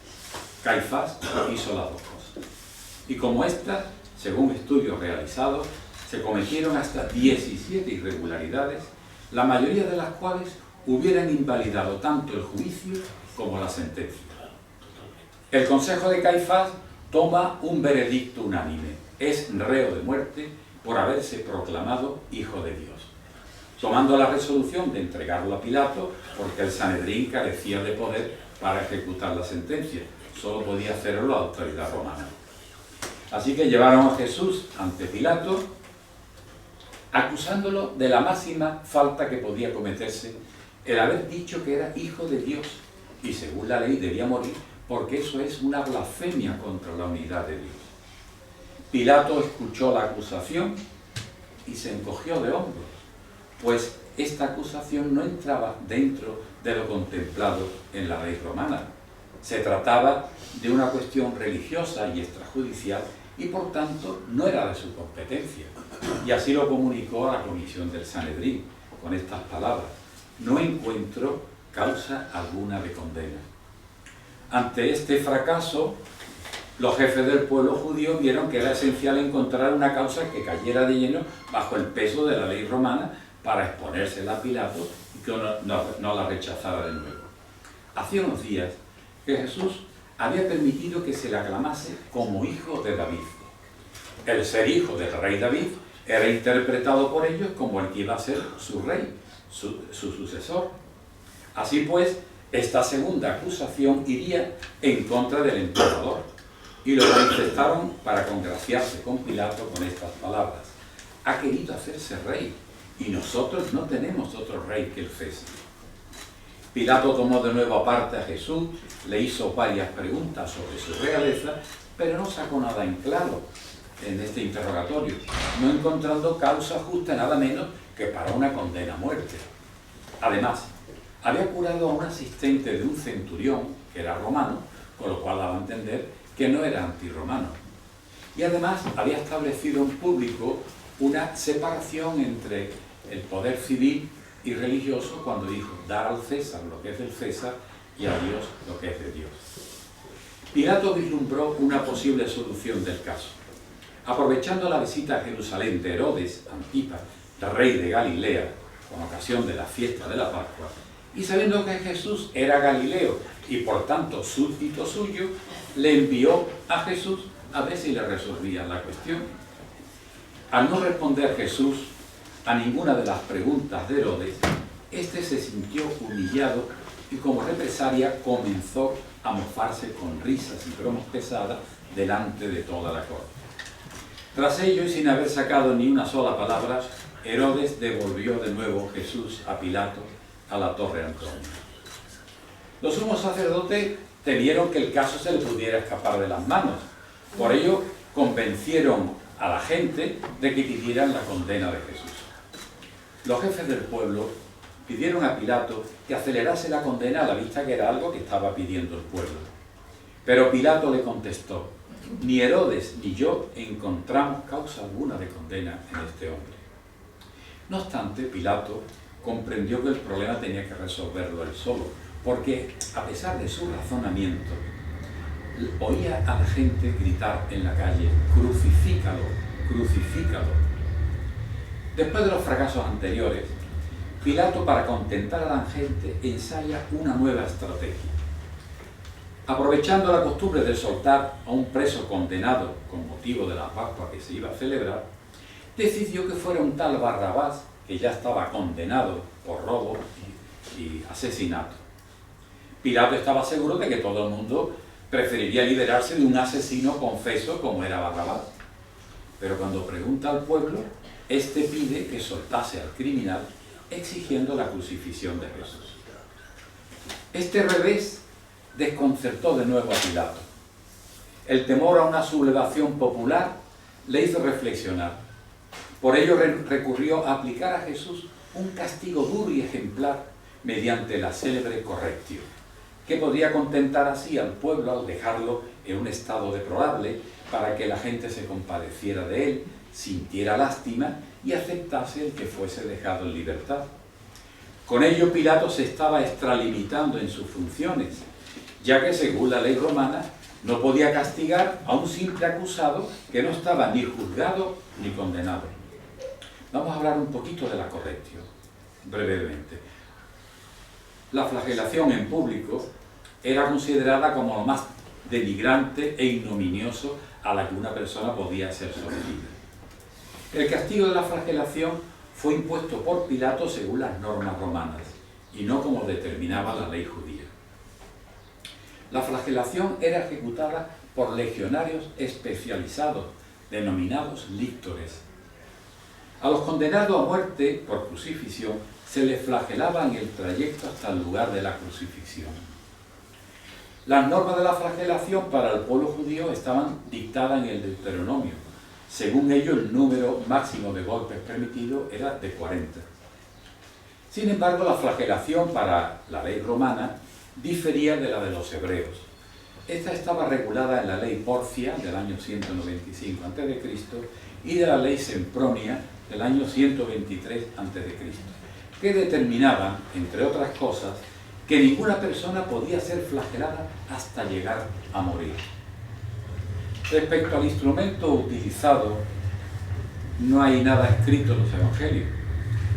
Caifás hizo las dos cosas. Y como esta, según estudios realizados, se cometieron hasta 17 irregularidades, la mayoría de las cuales hubieran invalidado tanto el juicio como la sentencia. El Consejo de Caifás toma un veredicto unánime: es reo de muerte por haberse proclamado hijo de Dios, tomando la resolución de entregarlo a Pilato porque el Sanedrín carecía de poder para ejecutar la sentencia, solo podía hacerlo la autoridad romana. Así que llevaron a Jesús ante Pilato, acusándolo de la máxima falta que podía cometerse, el haber dicho que era hijo de Dios y según la ley debía morir porque eso es una blasfemia contra la unidad de Dios. Pilato escuchó la acusación y se encogió de hombros, pues esta acusación no entraba dentro de lo contemplado en la ley romana. Se trataba de una cuestión religiosa y extrajudicial y por tanto no era de su competencia. Y así lo comunicó a la comisión del Sanedrín con estas palabras: no encuentro causa alguna de condena. Ante este fracaso, Los jefes del pueblo judío vieron que era esencial encontrar una causa que cayera de lleno bajo el peso de la ley romana para exponérsela a Pilato y que no la rechazara de nuevo. Hacía unos días que Jesús había permitido que se le aclamase como hijo de David. El ser hijo del rey David era interpretado por ellos como el que iba a ser su rey, su sucesor. Así pues, esta segunda acusación iría en contra del emperador, y lo manifestaron para congraciarse con Pilato con estas palabras: ha querido hacerse rey, y nosotros no tenemos otro rey que el César. Pilato tomó de nuevo aparte a Jesús, le hizo varias preguntas sobre su realeza, pero no sacó nada en claro en este interrogatorio, no encontrando causa justa nada menos que para una condena a muerte. Además, había curado a un asistente de un centurión, que era romano, con lo cual daba a entender que no era antirromano. Y además había establecido en público una separación entre el poder civil y religioso cuando dijo: dar al César lo que es del César y a Dios lo que es de Dios. Pilato vislumbró una posible solución del caso. Aprovechando la visita a Jerusalén de Herodes Antipas, el rey de Galilea, con ocasión de la fiesta de la Pascua, y sabiendo que Jesús era galileo y por tanto súbdito suyo, le envió a Jesús a ver si le resolvía la cuestión. Al no responder Jesús a ninguna de las preguntas de Herodes, éste se sintió humillado y como represalia comenzó a mofarse con risas y bromas pesadas delante de toda la corte. Tras ello, y sin haber sacado ni una sola palabra, Herodes devolvió de nuevo Jesús a Pilato a la Torre Antonia. Los sumos sacerdotes temieron que el caso se le pudiera escapar de las manos. Por ello, convencieron a la gente de que pidieran la condena de Jesús. Los jefes del pueblo pidieron a Pilato que acelerase la condena a la vista que era algo que estaba pidiendo el pueblo. Pero Pilato le contestó: ni Herodes ni yo encontramos causa alguna de condena en este hombre. No obstante, Pilato comprendió que el problema tenía que resolverlo él solo, porque a pesar de su razonamiento, oía a la gente gritar en la calle: crucifícalo, crucifícalo. Después de los fracasos anteriores, Pilato, para contentar a la gente, ensaya una nueva estrategia. Aprovechando la costumbre de soltar a un preso condenado con motivo de la Pascua que se iba a celebrar, decidió que fuera un tal Barrabás, que ya estaba condenado por robo y asesinato. Pilato estaba seguro de que todo el mundo preferiría liberarse de un asesino confeso como era Barrabás. Pero cuando pregunta al pueblo, este pide que soltase al criminal, exigiendo la crucifixión de Jesús. Este revés desconcertó de nuevo a Pilato. El temor a una sublevación popular le hizo reflexionar. Por ello recurrió a aplicar a Jesús un castigo duro y ejemplar mediante la célebre correctio, que podría contentar así al pueblo al dejarlo en un estado deplorable para que la gente se compadeciera de él, sintiera lástima y aceptase el que fuese dejado en libertad. Con ello Pilato se estaba extralimitando en sus funciones, ya que según la ley romana no podía castigar a un simple acusado que no estaba ni juzgado ni condenado. Vamos a hablar un poquito de la correctio, brevemente. La flagelación en público era considerada como lo más denigrante e ignominioso a la que una persona podía ser sometida. El castigo de la flagelación fue impuesto por Pilato según las normas romanas y no como determinaba la ley judía. La flagelación era ejecutada por legionarios especializados, denominados líctores. A los condenados a muerte por crucifixión se les flagelaba en el trayecto hasta el lugar de la crucifixión. Las normas de la flagelación para el pueblo judío estaban dictadas en el Deuteronomio. Según ello, el número máximo de golpes permitido era de 40. Sin embargo, la flagelación para la ley romana difería de la de los hebreos. Esta estaba regulada en la ley Porcia del año 195 a.C. y de la ley Sempronia del año 123 a.C., que determinaban, entre otras cosas, que ninguna persona podía ser flagelada hasta llegar a morir. Respecto al instrumento utilizado, no hay nada escrito en los evangelios,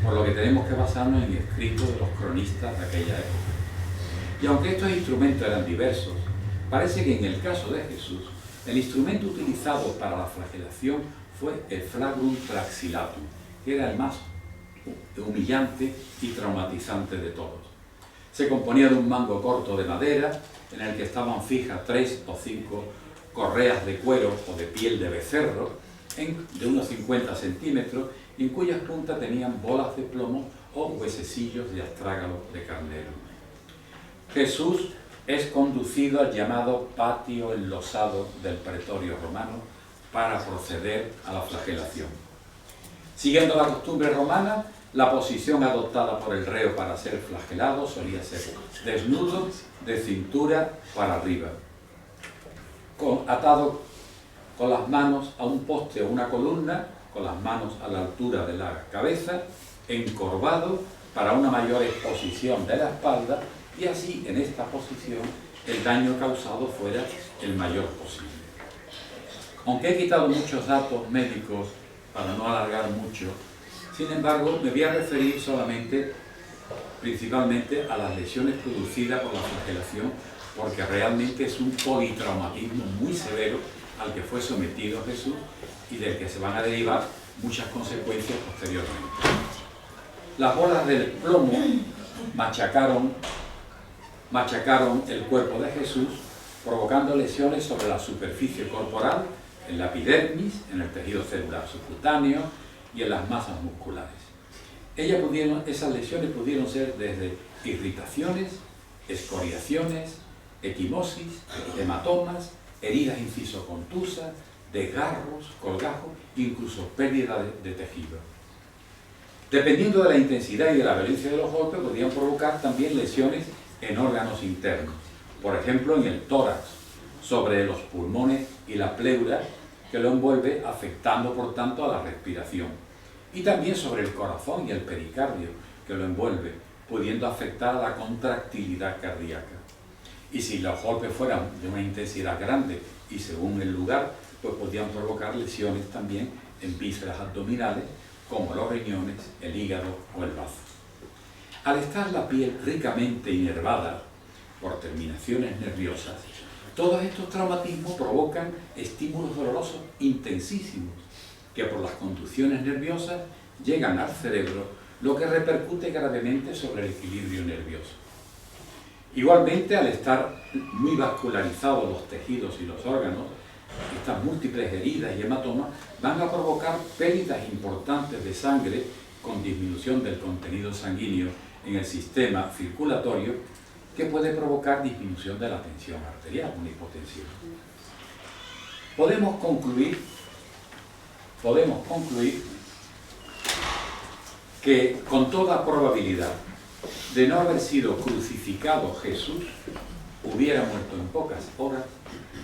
por lo que tenemos que basarnos en escritos de los cronistas de aquella época. Y aunque estos instrumentos eran diversos, parece que en el caso de Jesús, el instrumento utilizado para la flagelación fue el flagrum traxilatum, que era el más humillante y traumatizante de todos. Se componía de un mango corto de madera, en el que estaban fijas 3 o 5 correas de cuero o de piel de becerro, de unos 50 centímetros, y en cuyas puntas tenían bolas de plomo o huesecillos de astrágalo de carnero. Jesús es conducido al llamado patio enlosado del pretorio romano para proceder a la flagelación. Siguiendo la costumbre romana, la posición adoptada por el reo para ser flagelado solía ser desnudo de cintura para arriba, atado con las manos a un poste o una columna, con las manos a la altura de la cabeza, encorvado para una mayor exposición de la espalda, y así en esta posición el daño causado fuera el mayor posible. Aunque he quitado muchos datos médicos para no alargar mucho, sin embargo me voy a referir principalmente a las lesiones producidas por la flagelación, porque realmente es un politraumatismo muy severo al que fue sometido Jesús y del que se van a derivar muchas consecuencias posteriormente. Las bolas del plomo machacaron el cuerpo de Jesús, provocando lesiones sobre la superficie corporal, en la epidermis, en el tejido celular subcutáneo y en las masas musculares. Esas lesiones pudieron ser desde irritaciones, escoriaciones, equimosis, hematomas, heridas incisocontusas, desgarros, colgajos, incluso pérdida de tejido. Dependiendo de la intensidad y de la violencia de los golpes, podían provocar también lesiones en órganos internos, por ejemplo en el tórax, sobre los pulmones y la pleura, que lo envuelve, afectando por tanto a la respiración, y también sobre el corazón y el pericardio, que lo envuelve, pudiendo afectar a la contractilidad cardíaca. Y si los golpes fueran de una intensidad grande y según el lugar, pues podían provocar lesiones también en vísceras abdominales, como los riñones, el hígado o el bazo. Al estar la piel ricamente inervada por terminaciones nerviosas, todos estos traumatismos provocan estímulos dolorosos intensísimos que por las conducciones nerviosas llegan al cerebro, lo que repercute gravemente sobre el equilibrio nervioso. Igualmente, al estar muy vascularizados los tejidos y los órganos, estas múltiples heridas y hematomas van a provocar pérdidas importantes de sangre con disminución del contenido sanguíneo en el sistema circulatorio, que puede provocar disminución de la tensión arterial, una hipotensión. Podemos concluir que con toda probabilidad, de no haber sido crucificado Jesús, hubiera muerto en pocas horas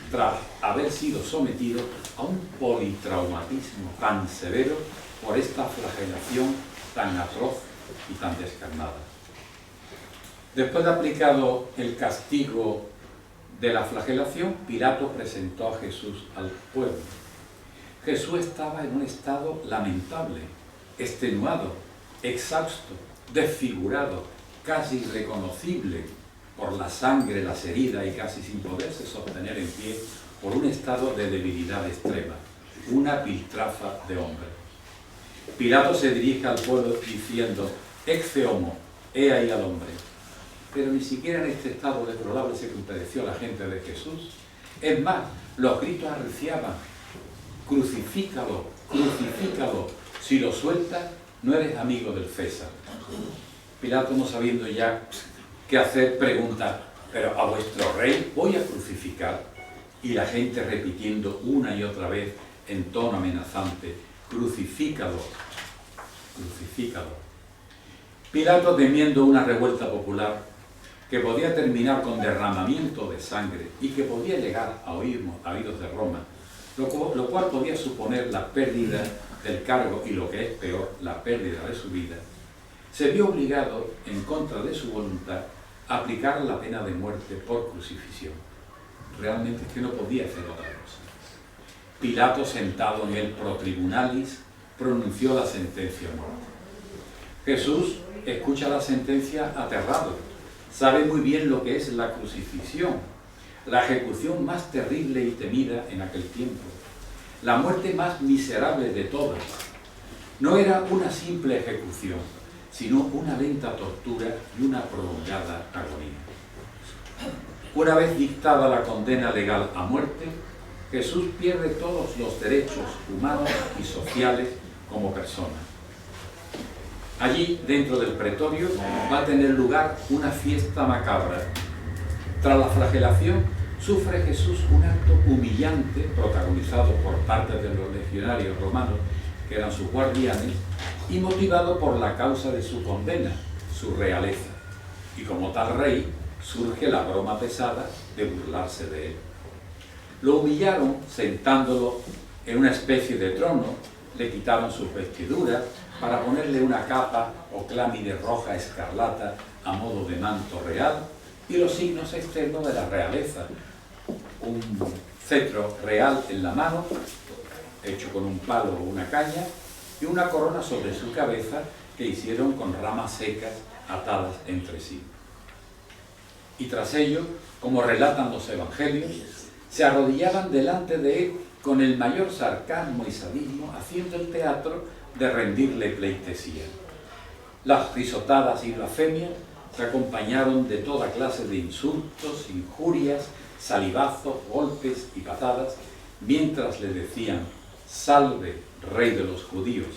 tras haber sido sometido a un politraumatismo tan severo por esta flagelación tan atroz y tan descarnada. Después de aplicado el castigo de la flagelación, Pilato presentó a Jesús al pueblo. Jesús estaba en un estado lamentable, extenuado, exhausto, desfigurado, casi irreconocible por la sangre, las heridas y casi sin poderse sostener en pie por un estado de debilidad extrema, una piltrafa de hombre. Pilato se dirige al pueblo diciendo: Ecce homo, he ahí al hombre. Pero ni siquiera en este estado deplorable se compadeció la gente de Jesús. Es más, los gritos arreciaban: crucifícalo, crucifícalo, si lo sueltas no eres amigo del César. Pilato, no sabiendo ya qué hacer, pregunta: pero a vuestro rey voy a crucificar. Y la gente repitiendo una y otra vez en tono amenazante: crucifícalo, crucifícalo. Pilato, temiendo una revuelta popular que podía terminar con derramamiento de sangre y que podía llegar a oídos de Roma, lo cual podía suponer la pérdida del cargo y, lo que es peor, la pérdida de su vida, se vio obligado, en contra de su voluntad, a aplicar la pena de muerte por crucifixión. Realmente es que no podía hacer otra cosa. Pilato, sentado en el protribunalis, pronunció la sentencia de muerte. Jesús escucha la sentencia aterrado. Sabe muy bien lo que es la crucifixión, la ejecución más terrible y temida en aquel tiempo, la muerte más miserable de todas. No era una simple ejecución, sino una lenta tortura y una prolongada agonía. Una vez dictada la condena legal a muerte, Jesús pierde todos los derechos humanos y sociales como persona. Allí, dentro del pretorio, va a tener lugar una fiesta macabra. Tras la flagelación, sufre Jesús un acto humillante protagonizado por parte de los legionarios romanos, que eran sus guardianes, y motivado por la causa de su condena, su realeza. Y como tal rey, surge la broma pesada de burlarse de él. Lo humillaron sentándolo en una especie de trono, le quitaron sus vestiduras para ponerle una capa o clámide roja escarlata a modo de manto real y los signos externos de la realeza. Un cetro real en la mano, hecho con un palo o una caña, y una corona sobre su cabeza que hicieron con ramas secas atadas entre sí. Y tras ello, como relatan los evangelios, se arrodillaban delante de él con el mayor sarcasmo y sadismo, haciendo el teatro de rendirle pleitesía. Las risotadas y blasfemias se acompañaron de toda clase de insultos, injurias, salivazos, golpes y patadas, mientras le decían: «Salve, rey de los judíos».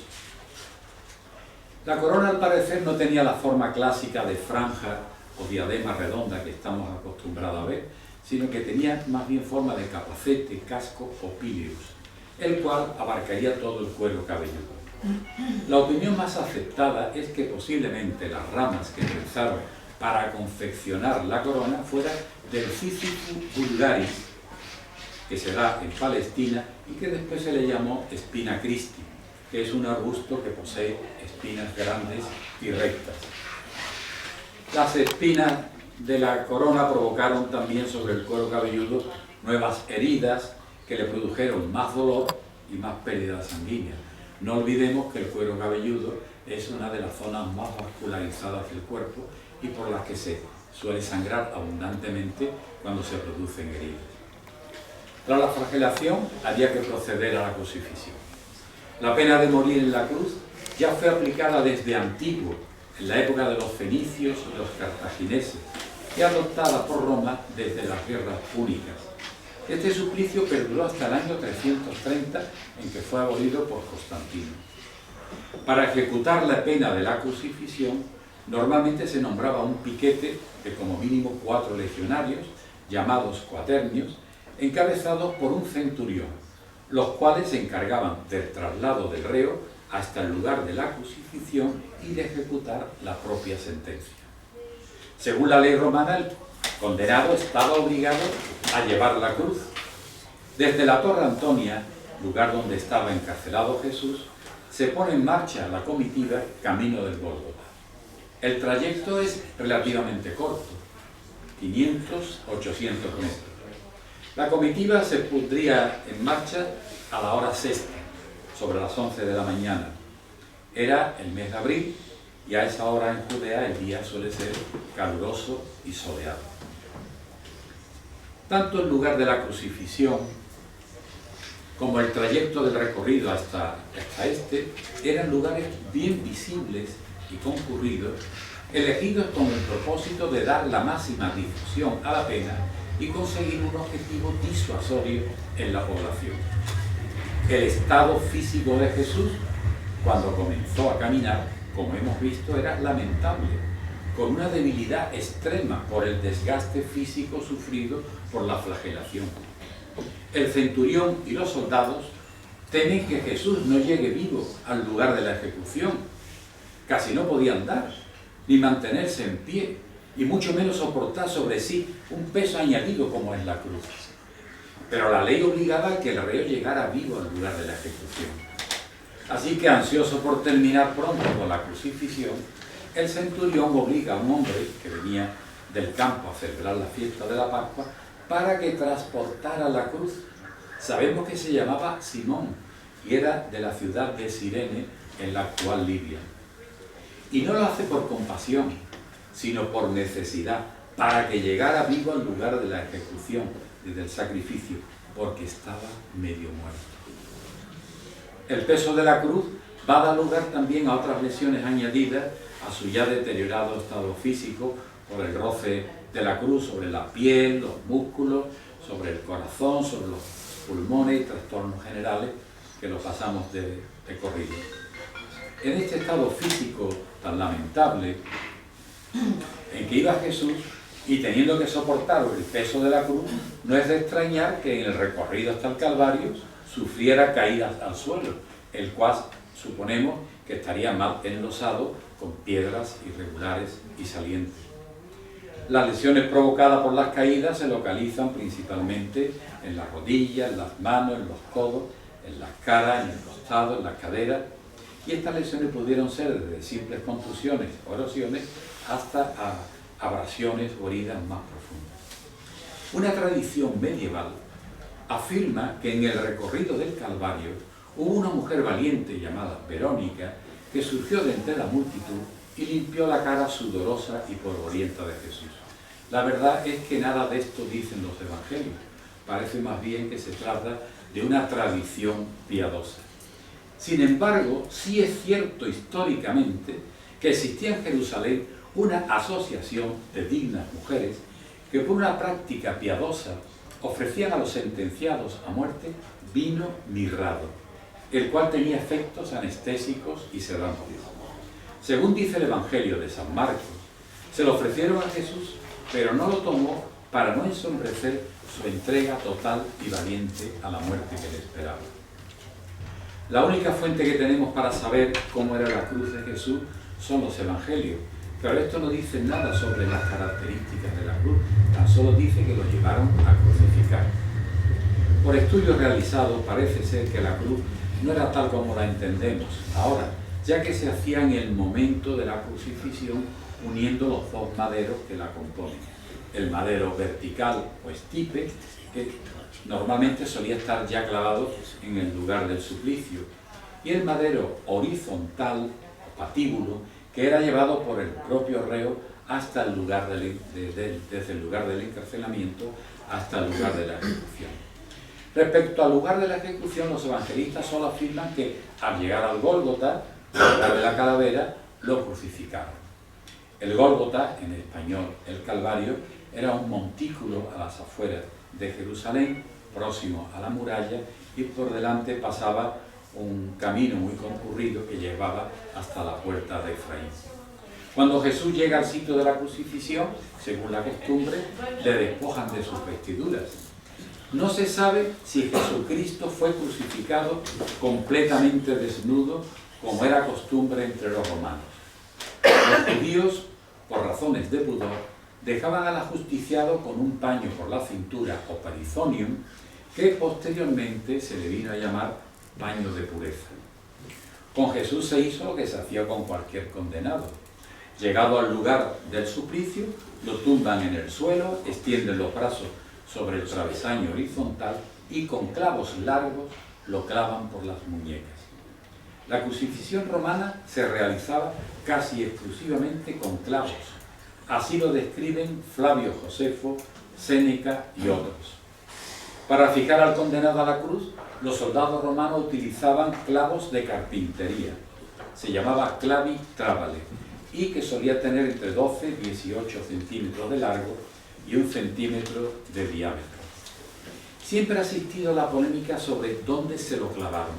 La corona, al parecer, no tenía la forma clásica de franja o diadema redonda que estamos acostumbrados a ver, sino que tenía más bien forma de capacete, casco o píleus, el cual abarcaría todo el cuero cabelludo. La opinión más aceptada es que posiblemente las ramas que utilizaron para confeccionar la corona fueran del Cicistus vulgaris, que se da en Palestina y que después se le llamó Spina Christi, que es un arbusto que posee espinas grandes y rectas. Las espinas de la corona provocaron también sobre el cuero cabelludo nuevas heridas que le produjeron más dolor y más pérdida sanguínea. No olvidemos que el cuero cabelludo es una de las zonas más vascularizadas del cuerpo y por las que se suele sangrar abundantemente cuando se producen heridas. Tras la flagelación había que proceder a la crucifixión. La pena de morir en la cruz ya fue aplicada desde antiguo, en la época de los fenicios y los cartagineses, y adoptada por Roma desde las guerras púnicas. Este suplicio perduró hasta el año 330, en que fue abolido por Constantino. Para ejecutar la pena de la crucifixión, normalmente se nombraba un piquete de como mínimo 4 legionarios, llamados cuaternios, encabezados por un centurión, los cuales se encargaban del traslado del reo hasta el lugar de la crucifixión y de ejecutar la propia sentencia. Según la ley romana, el condenado estaba obligado a llevar la cruz. Desde la Torre Antonia, lugar donde estaba encarcelado Jesús, se pone en marcha la comitiva camino del Gólgota. El trayecto es relativamente corto, 500-800 metros. La comitiva se pondría en marcha a la hora sexta, sobre las 11 de la mañana. Era el mes de abril y a esa hora en Judea el día suele ser caluroso y soleado. Tanto el lugar de la crucifixión como el trayecto del recorrido hasta este eran lugares bien visibles y concurridos, elegidos con el propósito de dar la máxima difusión a la pena y conseguir un objetivo disuasorio en la población. El estado físico de Jesús, cuando comenzó a caminar, como hemos visto, era lamentable, con una debilidad extrema por el desgaste físico sufrido por la flagelación. El centurión y los soldados temen que Jesús no llegue vivo al lugar de la ejecución. Casi no podía andar, ni mantenerse en pie, y mucho menos soportar sobre sí un peso añadido como es la cruz. Pero la ley obligaba a que el reo llegara vivo al lugar de la ejecución. Así que, ansioso por terminar pronto con la crucifixión, el centurión obliga a un hombre que venía del campo a celebrar la fiesta de la Pascua para que transportara la cruz, Sabemos que se llamaba Simón y era de la ciudad de Cirene, en la actual Libia. Y no lo hace por compasión, sino por necesidad, para que llegara vivo al lugar de la ejecución y del sacrificio, porque estaba medio muerto. El peso de la cruz va a dar lugar también a otras lesiones añadidas a su ya deteriorado estado físico por el roce de la cruz sobre la piel, los músculos, sobre el corazón, sobre los pulmones y trastornos generales que lo pasamos de corrido. En este estado físico tan lamentable en que iba Jesús y teniendo que soportar el peso de la cruz, no es de extrañar que en el recorrido hasta el Calvario sufriera caídas al suelo, el cual suponemos que estaría mal enlosado con piedras irregulares y salientes. Las lesiones provocadas por las caídas se localizan principalmente en las rodillas, en las manos, en los codos, en las caras, en el costado, en las caderas, y estas lesiones pudieron ser desde simples contusiones o erosiones hasta abrasiones o heridas más profundas. Una tradición medieval afirma que en el recorrido del Calvario hubo una mujer valiente llamada Verónica que surgió de entre la multitud y limpió la cara sudorosa y polvorienta de Jesús. La verdad es que nada de esto dicen los evangelios. Parece más bien que se trata de una tradición piadosa. Sin embargo, sí es cierto históricamente que existía en Jerusalén una asociación de dignas mujeres que por una práctica piadosa ofrecían a los sentenciados a muerte vino mirrado, el cual tenía efectos anestésicos y sedantes. Según dice el Evangelio de San Marcos, se lo ofrecieron a Jesús, pero no lo tomó para no ensombrecer su entrega total y valiente a la muerte que le esperaba. La única fuente que tenemos para saber cómo era la cruz de Jesús son los Evangelios, pero esto no dice nada sobre las características de la cruz, tan solo dice que lo llevaron a crucificar. Por estudios realizados parece ser que la cruz no era tal como la entendemos ahora, ya que se hacía en el momento de la crucifixión uniendo los dos maderos que la componen. El madero vertical o estipe, que normalmente solía estar ya clavado en el lugar del suplicio, y el madero horizontal o patíbulo, que era llevado por el propio reo hasta el lugar desde el lugar del encarcelamiento hasta el lugar de la ejecución. Respecto al lugar de la ejecución, los evangelistas solo afirman que al llegar al Gólgota, al lugar de la calavera, lo crucificaron. El Gólgota, en español el Calvario, era un montículo a las afueras de Jerusalén, próximo a la muralla, y por delante pasaba un camino muy concurrido que llevaba hasta la puerta de Efraín. Cuando Jesús llega al sitio de la crucifixión, según la costumbre, le despojan de sus vestiduras. No se sabe si Jesucristo fue crucificado completamente desnudo, como era costumbre entre los romanos. Los judíos, por razones de pudor, dejaban al ajusticiado con un paño por la cintura o perizonium, que posteriormente se le vino a llamar paño de pureza. Con Jesús se hizo lo que se hacía con cualquier condenado. Llegado al lugar del suplicio, lo tumban en el suelo, extienden los brazos sobre el travesaño horizontal y con clavos largos lo clavan por las muñecas. La crucifixión romana se realizaba casi exclusivamente con clavos. Así lo describen Flavio Josefo, Séneca y otros. Para fijar al condenado a la cruz, los soldados romanos utilizaban clavos de carpintería. Se llamaba clavi travale y que solía tener entre 12 y 18 centímetros de largo y 1 centímetro de diámetro. Siempre ha existido la polémica sobre dónde se lo clavaron,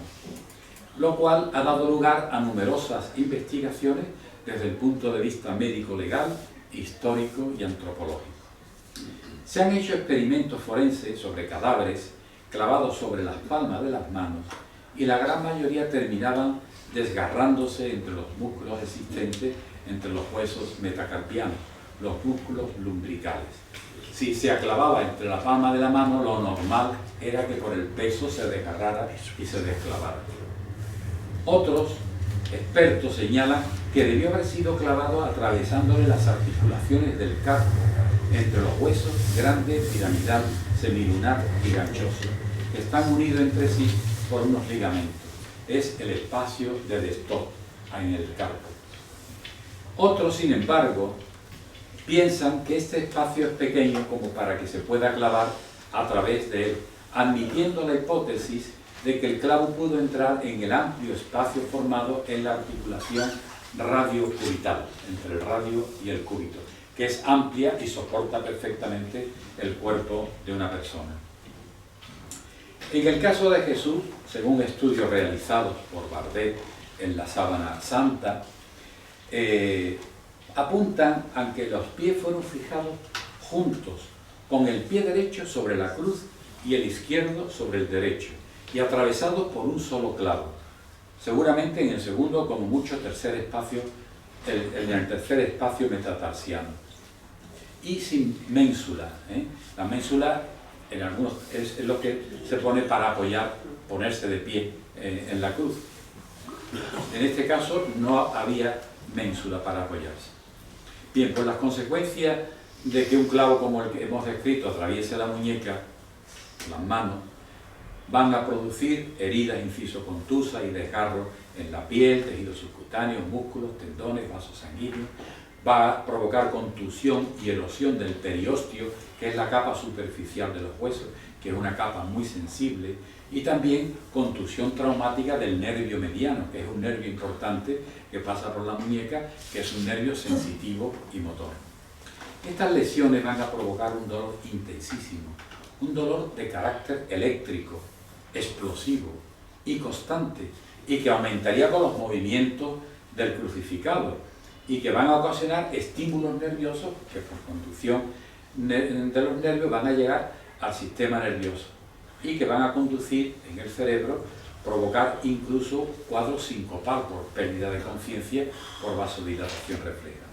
lo cual ha dado lugar a numerosas investigaciones desde el punto de vista médico-legal, histórico y antropológico. Se han hecho experimentos forenses sobre cadáveres clavados sobre las palmas de las manos y la gran mayoría terminaban desgarrándose entre los músculos existentes entre los huesos metacarpianos, los músculos lumbricales. Si se clavaba entre la palma de la mano, lo normal era que por el peso se desgarrara y se desclavara. Otros expertos señalan que debió haber sido clavado atravesándole las articulaciones del carpo, entre los huesos grande, piramidal, semilunar y ganchoso, que están unidos entre sí por unos ligamentos. Es el espacio de Destot en el carpo. Otros, sin embargo, piensan que este espacio es pequeño como para que se pueda clavar a través de él, admitiendo la hipótesis de que el clavo pudo entrar en el amplio espacio formado en la articulación radio-cubital, entre el radio y el cúbito, que es amplia y soporta perfectamente el cuerpo de una persona. En el caso de Jesús, según estudios realizados por Bardet en la Sábana Santa, apuntan a que los pies fueron fijados juntos, con el pie derecho sobre la cruz y el izquierdo sobre el derecho, y atravesados por un solo clavo, seguramente en el segundo, como mucho, tercer espacio, en el tercer espacio metatarsiano, y sin ménsula. La ménsula en algunos es lo que se pone para apoyar, ponerse de pie en la cruz. En este caso no había ménsula para apoyarse. Bien, pues las consecuencias de que un clavo como el que hemos descrito atraviese la muñeca, las manos, van a producir heridas inciso-contusas y desgarros en la piel, tejidos subcutáneos, músculos, tendones, vasos sanguíneos. Va a provocar contusión y erosión del periósteo, que es la capa superficial de los huesos, que es una capa muy sensible, y también contusión traumática del nervio mediano, que es un nervio importante que pasa por la muñeca, que es un nervio sensitivo y motor. Estas lesiones van a provocar un dolor intensísimo, un dolor de carácter eléctrico, explosivo y constante, y que aumentaría con los movimientos del crucificado, y que van a ocasionar estímulos nerviosos que por conducción de los nervios van a llegar al sistema nervioso y que van a conducir en el cerebro, provocar incluso cuadros sincopal por pérdida de conciencia por vasodilatación refleja.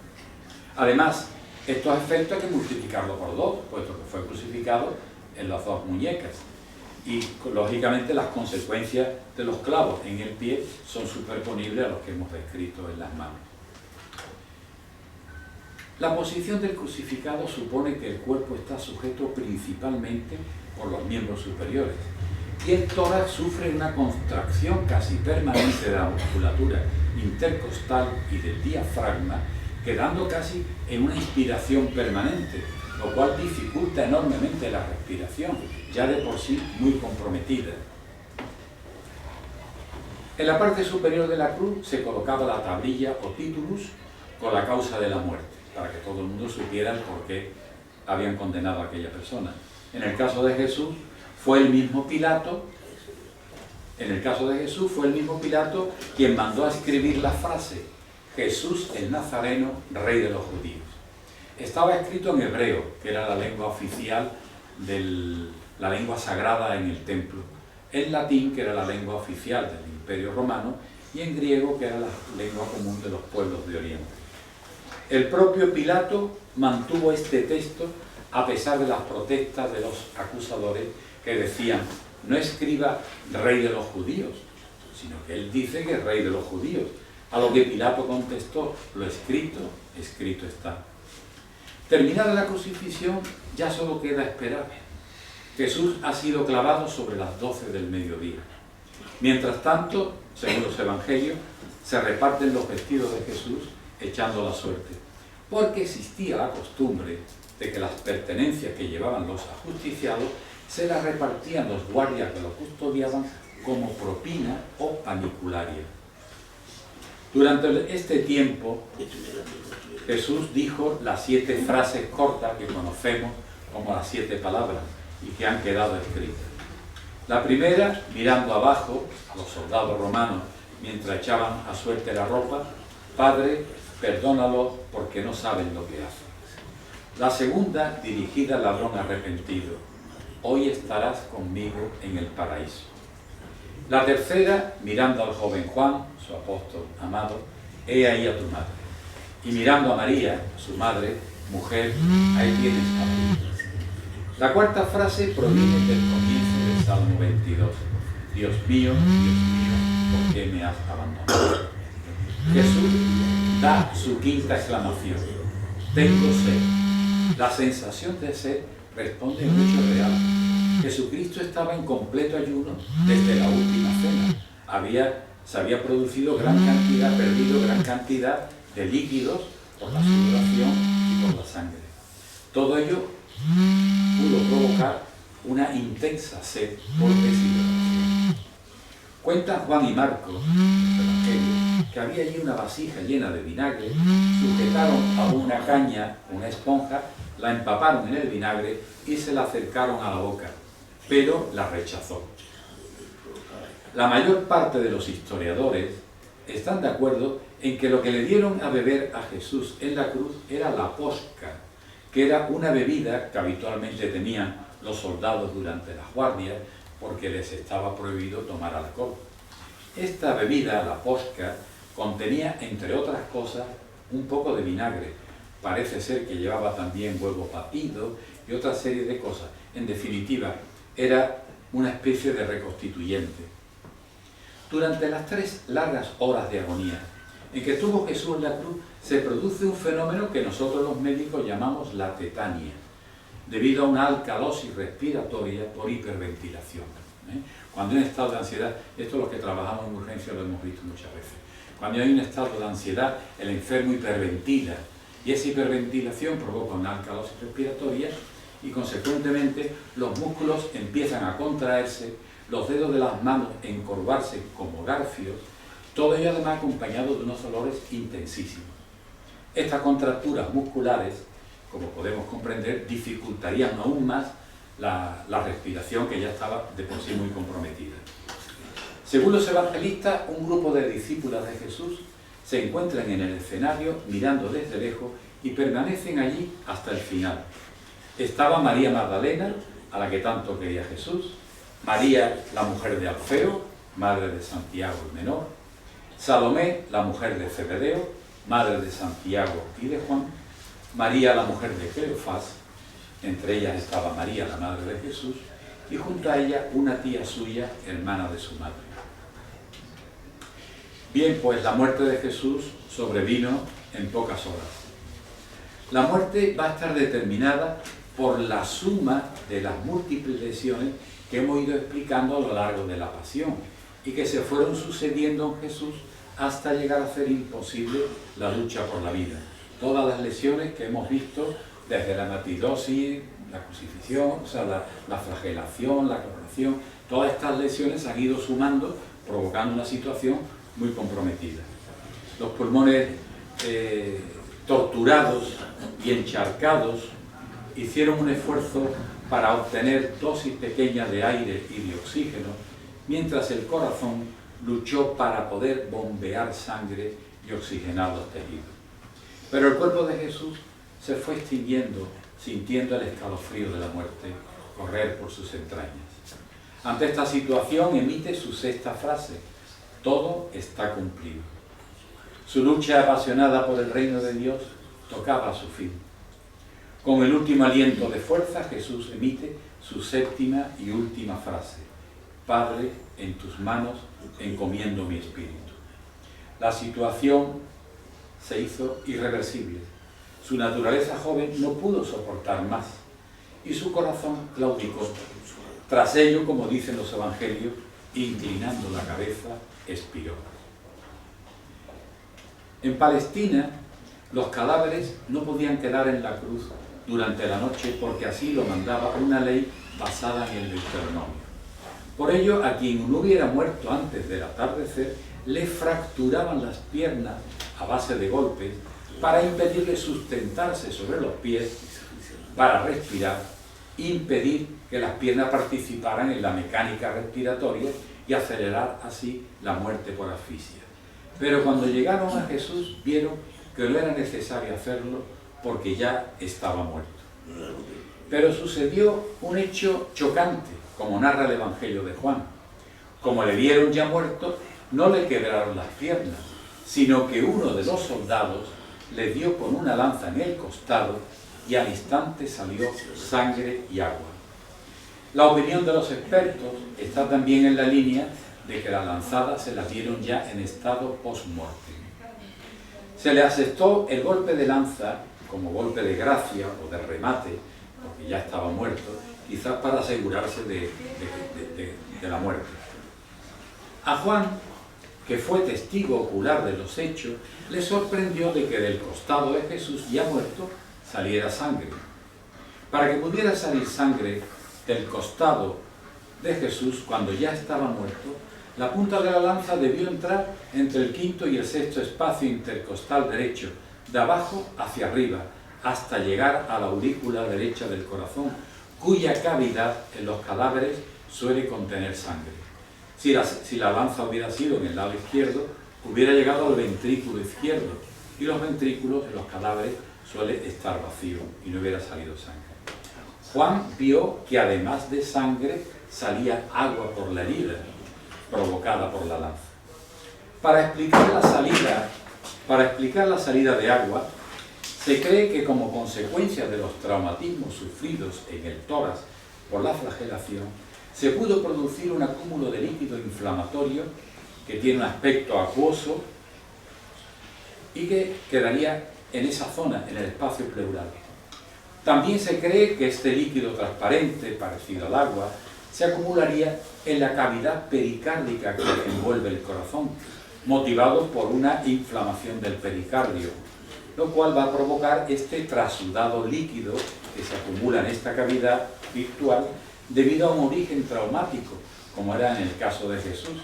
Además, estos efectos hay que multiplicarlo por 2, puesto que fue crucificado en las dos muñecas. Y lógicamente las consecuencias de los clavos en el pie son superponibles a los que hemos descrito en las manos. La posición del crucificado supone que el cuerpo está sujeto principalmente por los miembros superiores y el tórax sufre una contracción casi permanente de la musculatura intercostal y del diafragma, quedando casi en una inspiración permanente, lo cual dificulta enormemente la respiración, ya de por sí muy comprometida. En la parte superior de la cruz se colocaba la tablilla o titulus con la causa de la muerte, para que todo el mundo supiera por qué habían condenado a aquella persona. En el caso de Jesús fue el mismo Pilato, quien mandó a escribir la frase Jesús el Nazareno, Rey de los Judíos. Estaba escrito en hebreo, que era la lengua oficial, la lengua sagrada en el templo, en latín, que era la lengua oficial del Imperio Romano, y en griego, que era la lengua común de los pueblos de Oriente. El propio Pilato mantuvo este texto a pesar de las protestas de los acusadores que decían: no escriba Rey de los Judíos, sino que él dice que es Rey de los Judíos. A lo que Pilato contestó: lo escrito, escrito está. Terminada la crucifixión, ya solo queda esperar. Jesús ha sido clavado sobre las 12 del mediodía. Mientras tanto, según los evangelios, se reparten los vestidos de Jesús echando la suerte, porque existía la costumbre de que las pertenencias que llevaban los ajusticiados se las repartían los guardias que los custodiaban como propina o panicularia. Durante este tiempo, Jesús dijo las 7 frases cortas que conocemos como las 7 palabras y que han quedado escritas. La primera, mirando abajo a los soldados romanos mientras echaban a suerte la ropa: Padre, perdónalos porque no saben lo que hacen. La segunda, dirigida al ladrón arrepentido: hoy estarás conmigo en el paraíso. La tercera, mirando al joven Juan, su apóstol amado: he ahí a tu madre. Y mirando a María, su madre: mujer, ahí tienes a tu hija. La cuarta frase proviene del comienzo del Salmo 22. Dios mío, ¿por qué me has abandonado? Jesús da su quinta exclamación: tengo sed. La sensación de sed responde a un hecho real. Jesucristo estaba en completo ayuno desde la última cena. Se había perdido gran cantidad de líquidos por la sudoración y por la sangre. Todo ello pudo provocar una intensa sed por deshidratación. Cuentan Juan y Marcos, los evangelios, que había allí una vasija llena de vinagre, sujetaron a una caña, una esponja, la empaparon en el vinagre y se la acercaron a la boca, pero la rechazó. La mayor parte de los historiadores están de acuerdo en que lo que le dieron a beber a Jesús en la cruz era la posca, que era una bebida que habitualmente tenían los soldados durante las guardias porque les estaba prohibido tomar alcohol. Esta bebida, la posca, contenía, entre otras cosas, un poco de vinagre. Parece ser que llevaba también huevo batido y otra serie de cosas. En definitiva, era una especie de reconstituyente. Durante las 3 largas horas de agonía en que tuvo Jesús en la cruz, se produce un fenómeno que nosotros los médicos llamamos la tetania, debido a una alcalosis respiratoria por hiperventilación. Cuando hay un estado de ansiedad, esto es lo que trabajamos en urgencia, lo hemos visto muchas veces. Cuando hay un estado de ansiedad, el enfermo hiperventila, y esa hiperventilación provoca una alcalosis respiratoria y consecuentemente los músculos empiezan a contraerse, los dedos de las manos encorvarse como garfios, todo ello además acompañado de unos dolores intensísimos. Estas contracturas musculares, como podemos comprender, dificultarían aún más la respiración, que ya estaba de por sí muy comprometida. Según los evangelistas, un grupo de discípulas de Jesús se encuentran en el escenario mirando desde lejos y permanecen allí hasta el final. Estaba María Magdalena, a la que tanto quería Jesús, María, la mujer de Alfeo, madre de Santiago el menor, Salomé, la mujer de Zebedeo, madre de Santiago y de Juan, María, la mujer de Cleofás, entre ellas estaba María, la madre de Jesús, y junto a ella una tía suya, hermana de su madre. Bien, pues la muerte de Jesús sobrevino en pocas horas. La muerte va a estar determinada por la suma de las múltiples lesiones que hemos ido explicando a lo largo de la pasión y que se fueron sucediendo en Jesús hasta llegar a hacer imposible la lucha por la vida. Todas las lesiones que hemos visto desde la martirosis, la crucifixión, o sea, la flagelación, la coronación, todas estas lesiones han ido sumando, provocando una situación muy comprometida. Los pulmones torturados y encharcados hicieron un esfuerzo para obtener dosis pequeñas de aire y de oxígeno, mientras el corazón luchó para poder bombear sangre y oxigenar los tejidos. Pero el cuerpo de Jesús se fue extinguiendo, sintiendo el escalofrío de la muerte correr por sus entrañas. Ante esta situación emite su 6ª frase: todo está cumplido. Su lucha apasionada por el reino de Dios tocaba a su fin. Con el último aliento de fuerza, Jesús emite su 7ª y última frase: Padre, en tus manos encomiendo mi espíritu. La situación se hizo irreversible. Su naturaleza joven no pudo soportar más y su corazón claudicó. Tras ello, como dicen los evangelios, inclinando la cabeza, expiró. En Palestina, los cadáveres no podían quedar en la cruz durante la noche porque así lo mandaba una ley basada en el Deuteronomio. Por ello, a quien no hubiera muerto antes del atardecer, le fracturaban las piernas a base de golpes para impedirle sustentarse sobre los pies, para respirar, impedir que las piernas participaran en la mecánica respiratoria y acelerar así la muerte por asfixia. Pero cuando llegaron a Jesús, vieron que no era necesario hacerlo porque ya estaba muerto. Pero sucedió un hecho chocante, como narra el Evangelio de Juan. Como le vieron ya muerto, no le quebraron las piernas, sino que uno de los soldados le dio con una lanza en el costado y al instante salió sangre y agua. La opinión de los expertos está también en la línea de que la lanzada se la dieron ya en estado post-mortem. Se le aceptó el golpe de lanza como golpe de gracia o de remate, porque ya estaba muerto, quizás para asegurarse de la muerte. A Juan, que fue testigo ocular de los hechos, le sorprendió de que del costado de Jesús ya muerto saliera sangre. Para que pudiera salir sangre del costado de Jesús cuando ya estaba muerto, la punta de la lanza debió entrar entre el quinto y el sexto espacio intercostal derecho, de abajo hacia arriba, hasta llegar a la aurícula derecha del corazón, cuya cavidad en los cadáveres suele contener sangre. Si la lanza hubiera sido en el lado izquierdo, hubiera llegado al ventrículo izquierdo, y los ventrículos en los cadáveres suelen estar vacíos y no hubiera salido sangre. Juan vio que además de sangre salía agua por la herida provocada por la lanza. Para explicar la salida de agua, se cree que como consecuencia de los traumatismos sufridos en el tórax por la flagelación, se pudo producir un acúmulo de líquido inflamatorio que tiene un aspecto acuoso y que quedaría en esa zona, en el espacio pleural. También se cree que este líquido transparente, parecido al agua, se acumularía en la cavidad pericárdica que envuelve el corazón, motivado por una inflamación del pericardio, lo cual va a provocar este trasudado líquido que se acumula en esta cavidad virtual debido a un origen traumático, como era en el caso de Jesús.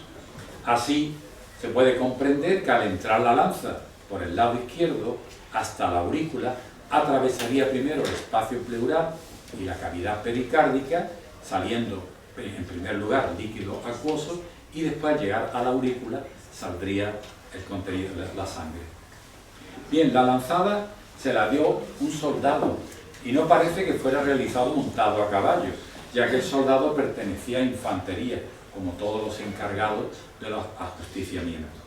Así, se puede comprender que al entrar la lanza por el lado izquierdo hasta la aurícula, atravesaría primero el espacio pleural y la cavidad pericárdica, saliendo en primer lugar líquido acuoso, y después al llegar a la aurícula saldría el contenido, la sangre. Bien, la lanzada se la dio un soldado y no parece que fuera realizado montado a caballo, ya que el soldado pertenecía a infantería, como todos los encargados de los ajusticiamientos.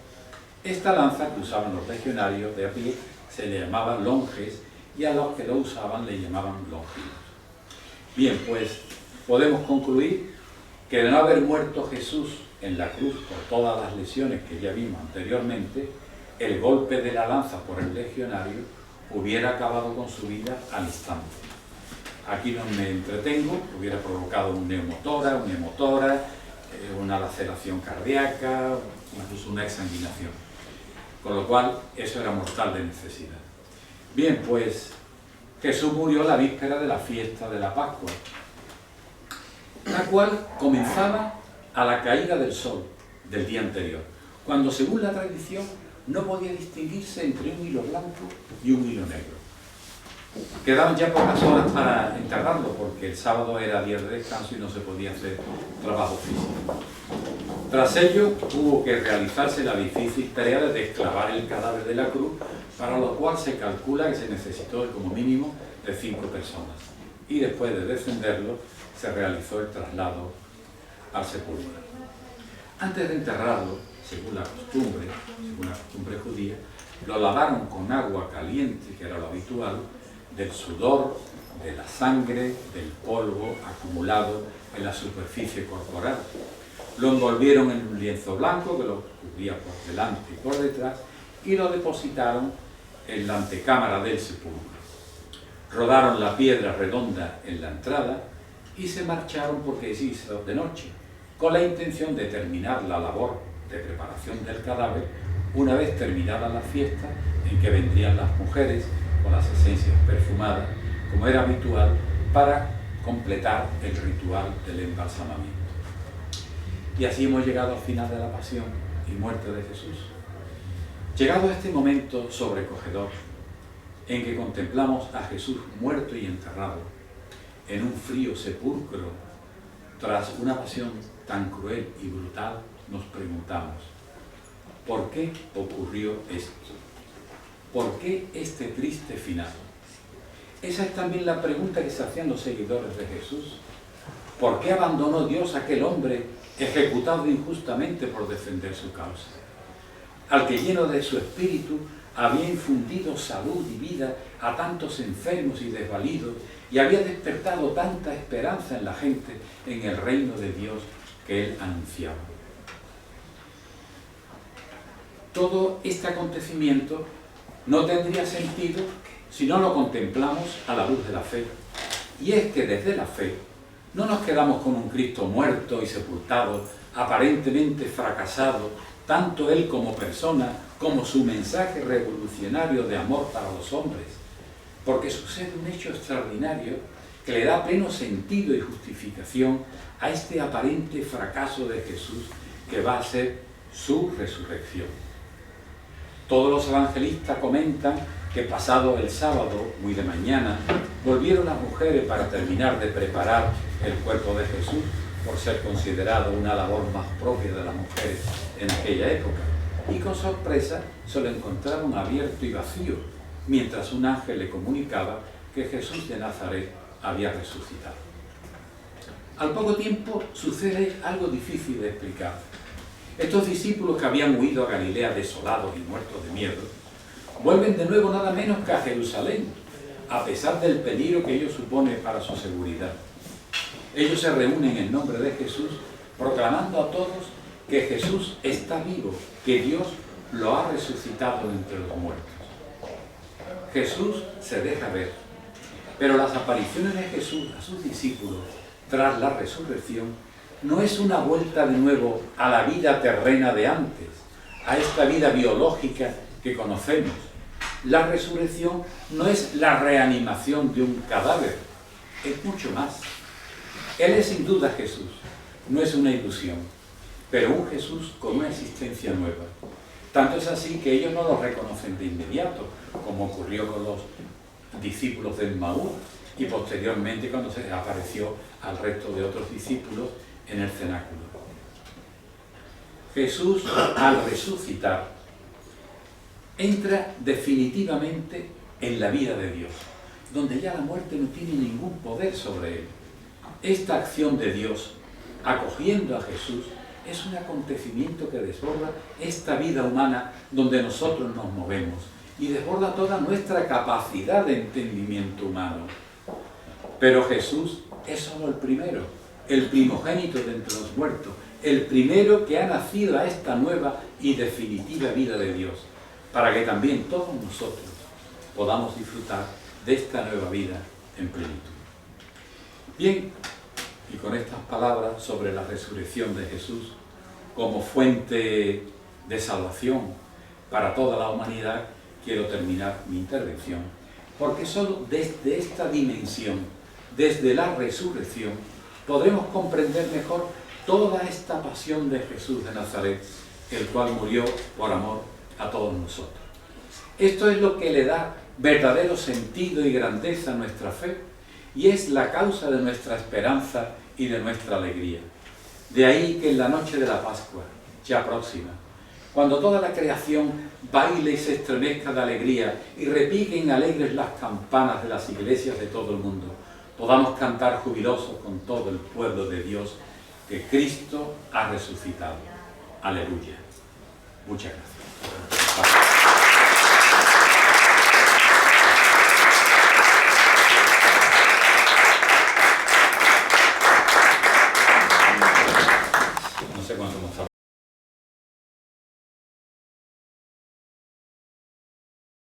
Esta lanza que usaban los legionarios de a pie se le llamaba longes, y a los que lo usaban le llamaban longivos. Bien, pues podemos concluir que de no haber muerto Jesús en la cruz por todas las lesiones que ya vimos anteriormente, el golpe de la lanza por el legionario hubiera acabado con su vida al instante. Aquí no me entretengo, hubiera provocado un neumotórax, una laceración cardíaca, incluso una exsanguinación. Con lo cual, eso era mortal de necesidad. Bien, pues Jesús murió la víspera de la fiesta de la Pascua, la cual comenzaba a la caída del sol del día anterior, cuando según la tradición no podía distinguirse entre un hilo blanco y un hilo negro. Quedaban ya pocas horas para enterrarlo, porque el sábado era día de descanso y no se podía hacer trabajo físico. Tras ello, hubo que realizarse la difícil tarea de desclavar el cadáver de la cruz, para lo cual se calcula que se necesitó como mínimo de 5 personas. Y después de descenderlo, se realizó el traslado al sepulcro. Antes de enterrarlo, según la costumbre judía, lo lavaron con agua caliente, que era lo habitual, del sudor, de la sangre, del polvo acumulado en la superficie corporal. Lo envolvieron en un lienzo blanco que lo cubría por delante y por detrás y lo depositaron en la antecámara del sepulcro. Rodaron la piedra redonda en la entrada y se marcharon porque se hizo de noche, con la intención de terminar la labor de preparación del cadáver una vez terminada la fiesta, en que vendrían las mujeres con las esencias perfumadas, como era habitual, para completar el ritual del embalsamamiento. Y así hemos llegado al final de la pasión y muerte de Jesús. Llegado a este momento sobrecogedor, en que contemplamos a Jesús muerto y enterrado en un frío sepulcro, tras una pasión tan cruel y brutal, nos preguntamos: ¿por qué ocurrió esto? ¿Por qué este triste final? Esa es también la pregunta que se hacían los seguidores de Jesús. ¿Por qué abandonó Dios a aquel hombre ejecutado injustamente por defender su causa? Al que, lleno de su espíritu, había infundido salud y vida a tantos enfermos y desvalidos, y había despertado tanta esperanza en la gente en el reino de Dios que él anunciaba. Todo este acontecimiento no tendría sentido si no lo contemplamos a la luz de la fe. Y es que desde la fe No nos quedamos con un Cristo muerto y sepultado, aparentemente fracasado, tanto Él como persona, como su mensaje revolucionario de amor para los hombres, porque sucede un hecho extraordinario que le da pleno sentido y justificación a este aparente fracaso de Jesús que va a ser su resurrección. Todos los evangelistas comentan que pasado el sábado, muy de mañana, volvieron las mujeres para terminar de preparar el cuerpo de Jesús, por ser considerado una labor más propia de las mujeres en aquella época, y con sorpresa se lo encontraron abierto y vacío, mientras un ángel le comunicaba que Jesús de Nazaret había resucitado. Al poco tiempo sucede algo difícil de explicar. Estos discípulos que habían huido a Galilea desolados y muertos de miedo, vuelven de nuevo nada menos que a Jerusalén, a pesar del peligro que ello supone para su seguridad. Ellos se reúnen en nombre de Jesús, proclamando a todos que Jesús está vivo, que Dios lo ha resucitado entre los muertos. Jesús se deja ver, pero las apariciones de Jesús a sus discípulos tras la resurrección no es una vuelta de nuevo a la vida terrena de antes, a esta vida biológica que conocemos. La resurrección no es la reanimación de un cadáver, es mucho más. Él es sin duda Jesús, no es una ilusión, pero un Jesús con una existencia nueva. Tanto es así que ellos no lo reconocen de inmediato, como ocurrió con los discípulos del Maús y posteriormente cuando se apareció al resto de otros discípulos en el cenáculo. Jesús, al resucitar, entra definitivamente en la vida de Dios, donde ya la muerte no tiene ningún poder sobre él. Esta acción de Dios, acogiendo a Jesús, es un acontecimiento que desborda esta vida humana donde nosotros nos movemos y desborda toda nuestra capacidad de entendimiento humano. Pero Jesús es solo el primero, el primogénito de entre los muertos, el primero que ha nacido a esta nueva y definitiva vida de Dios, para que también todos nosotros podamos disfrutar de esta nueva vida en plenitud. Bien, y con estas palabras sobre la resurrección de Jesús como fuente de salvación para toda la humanidad, quiero terminar mi intervención, porque solo desde esta dimensión, desde la resurrección, podremos comprender mejor toda esta pasión de Jesús de Nazaret, el cual murió por amor a todos nosotros. Esto es lo que le da verdadero sentido y grandeza a nuestra fe y es la causa de nuestra esperanza y de nuestra alegría. De ahí que en la noche de la Pascua, ya próxima, cuando toda la creación baile y se estremezca de alegría y repiquen alegres las campanas de las iglesias de todo el mundo, podamos cantar jubilosos con todo el pueblo de Dios que Cristo ha resucitado. Aleluya. Muchas gracias.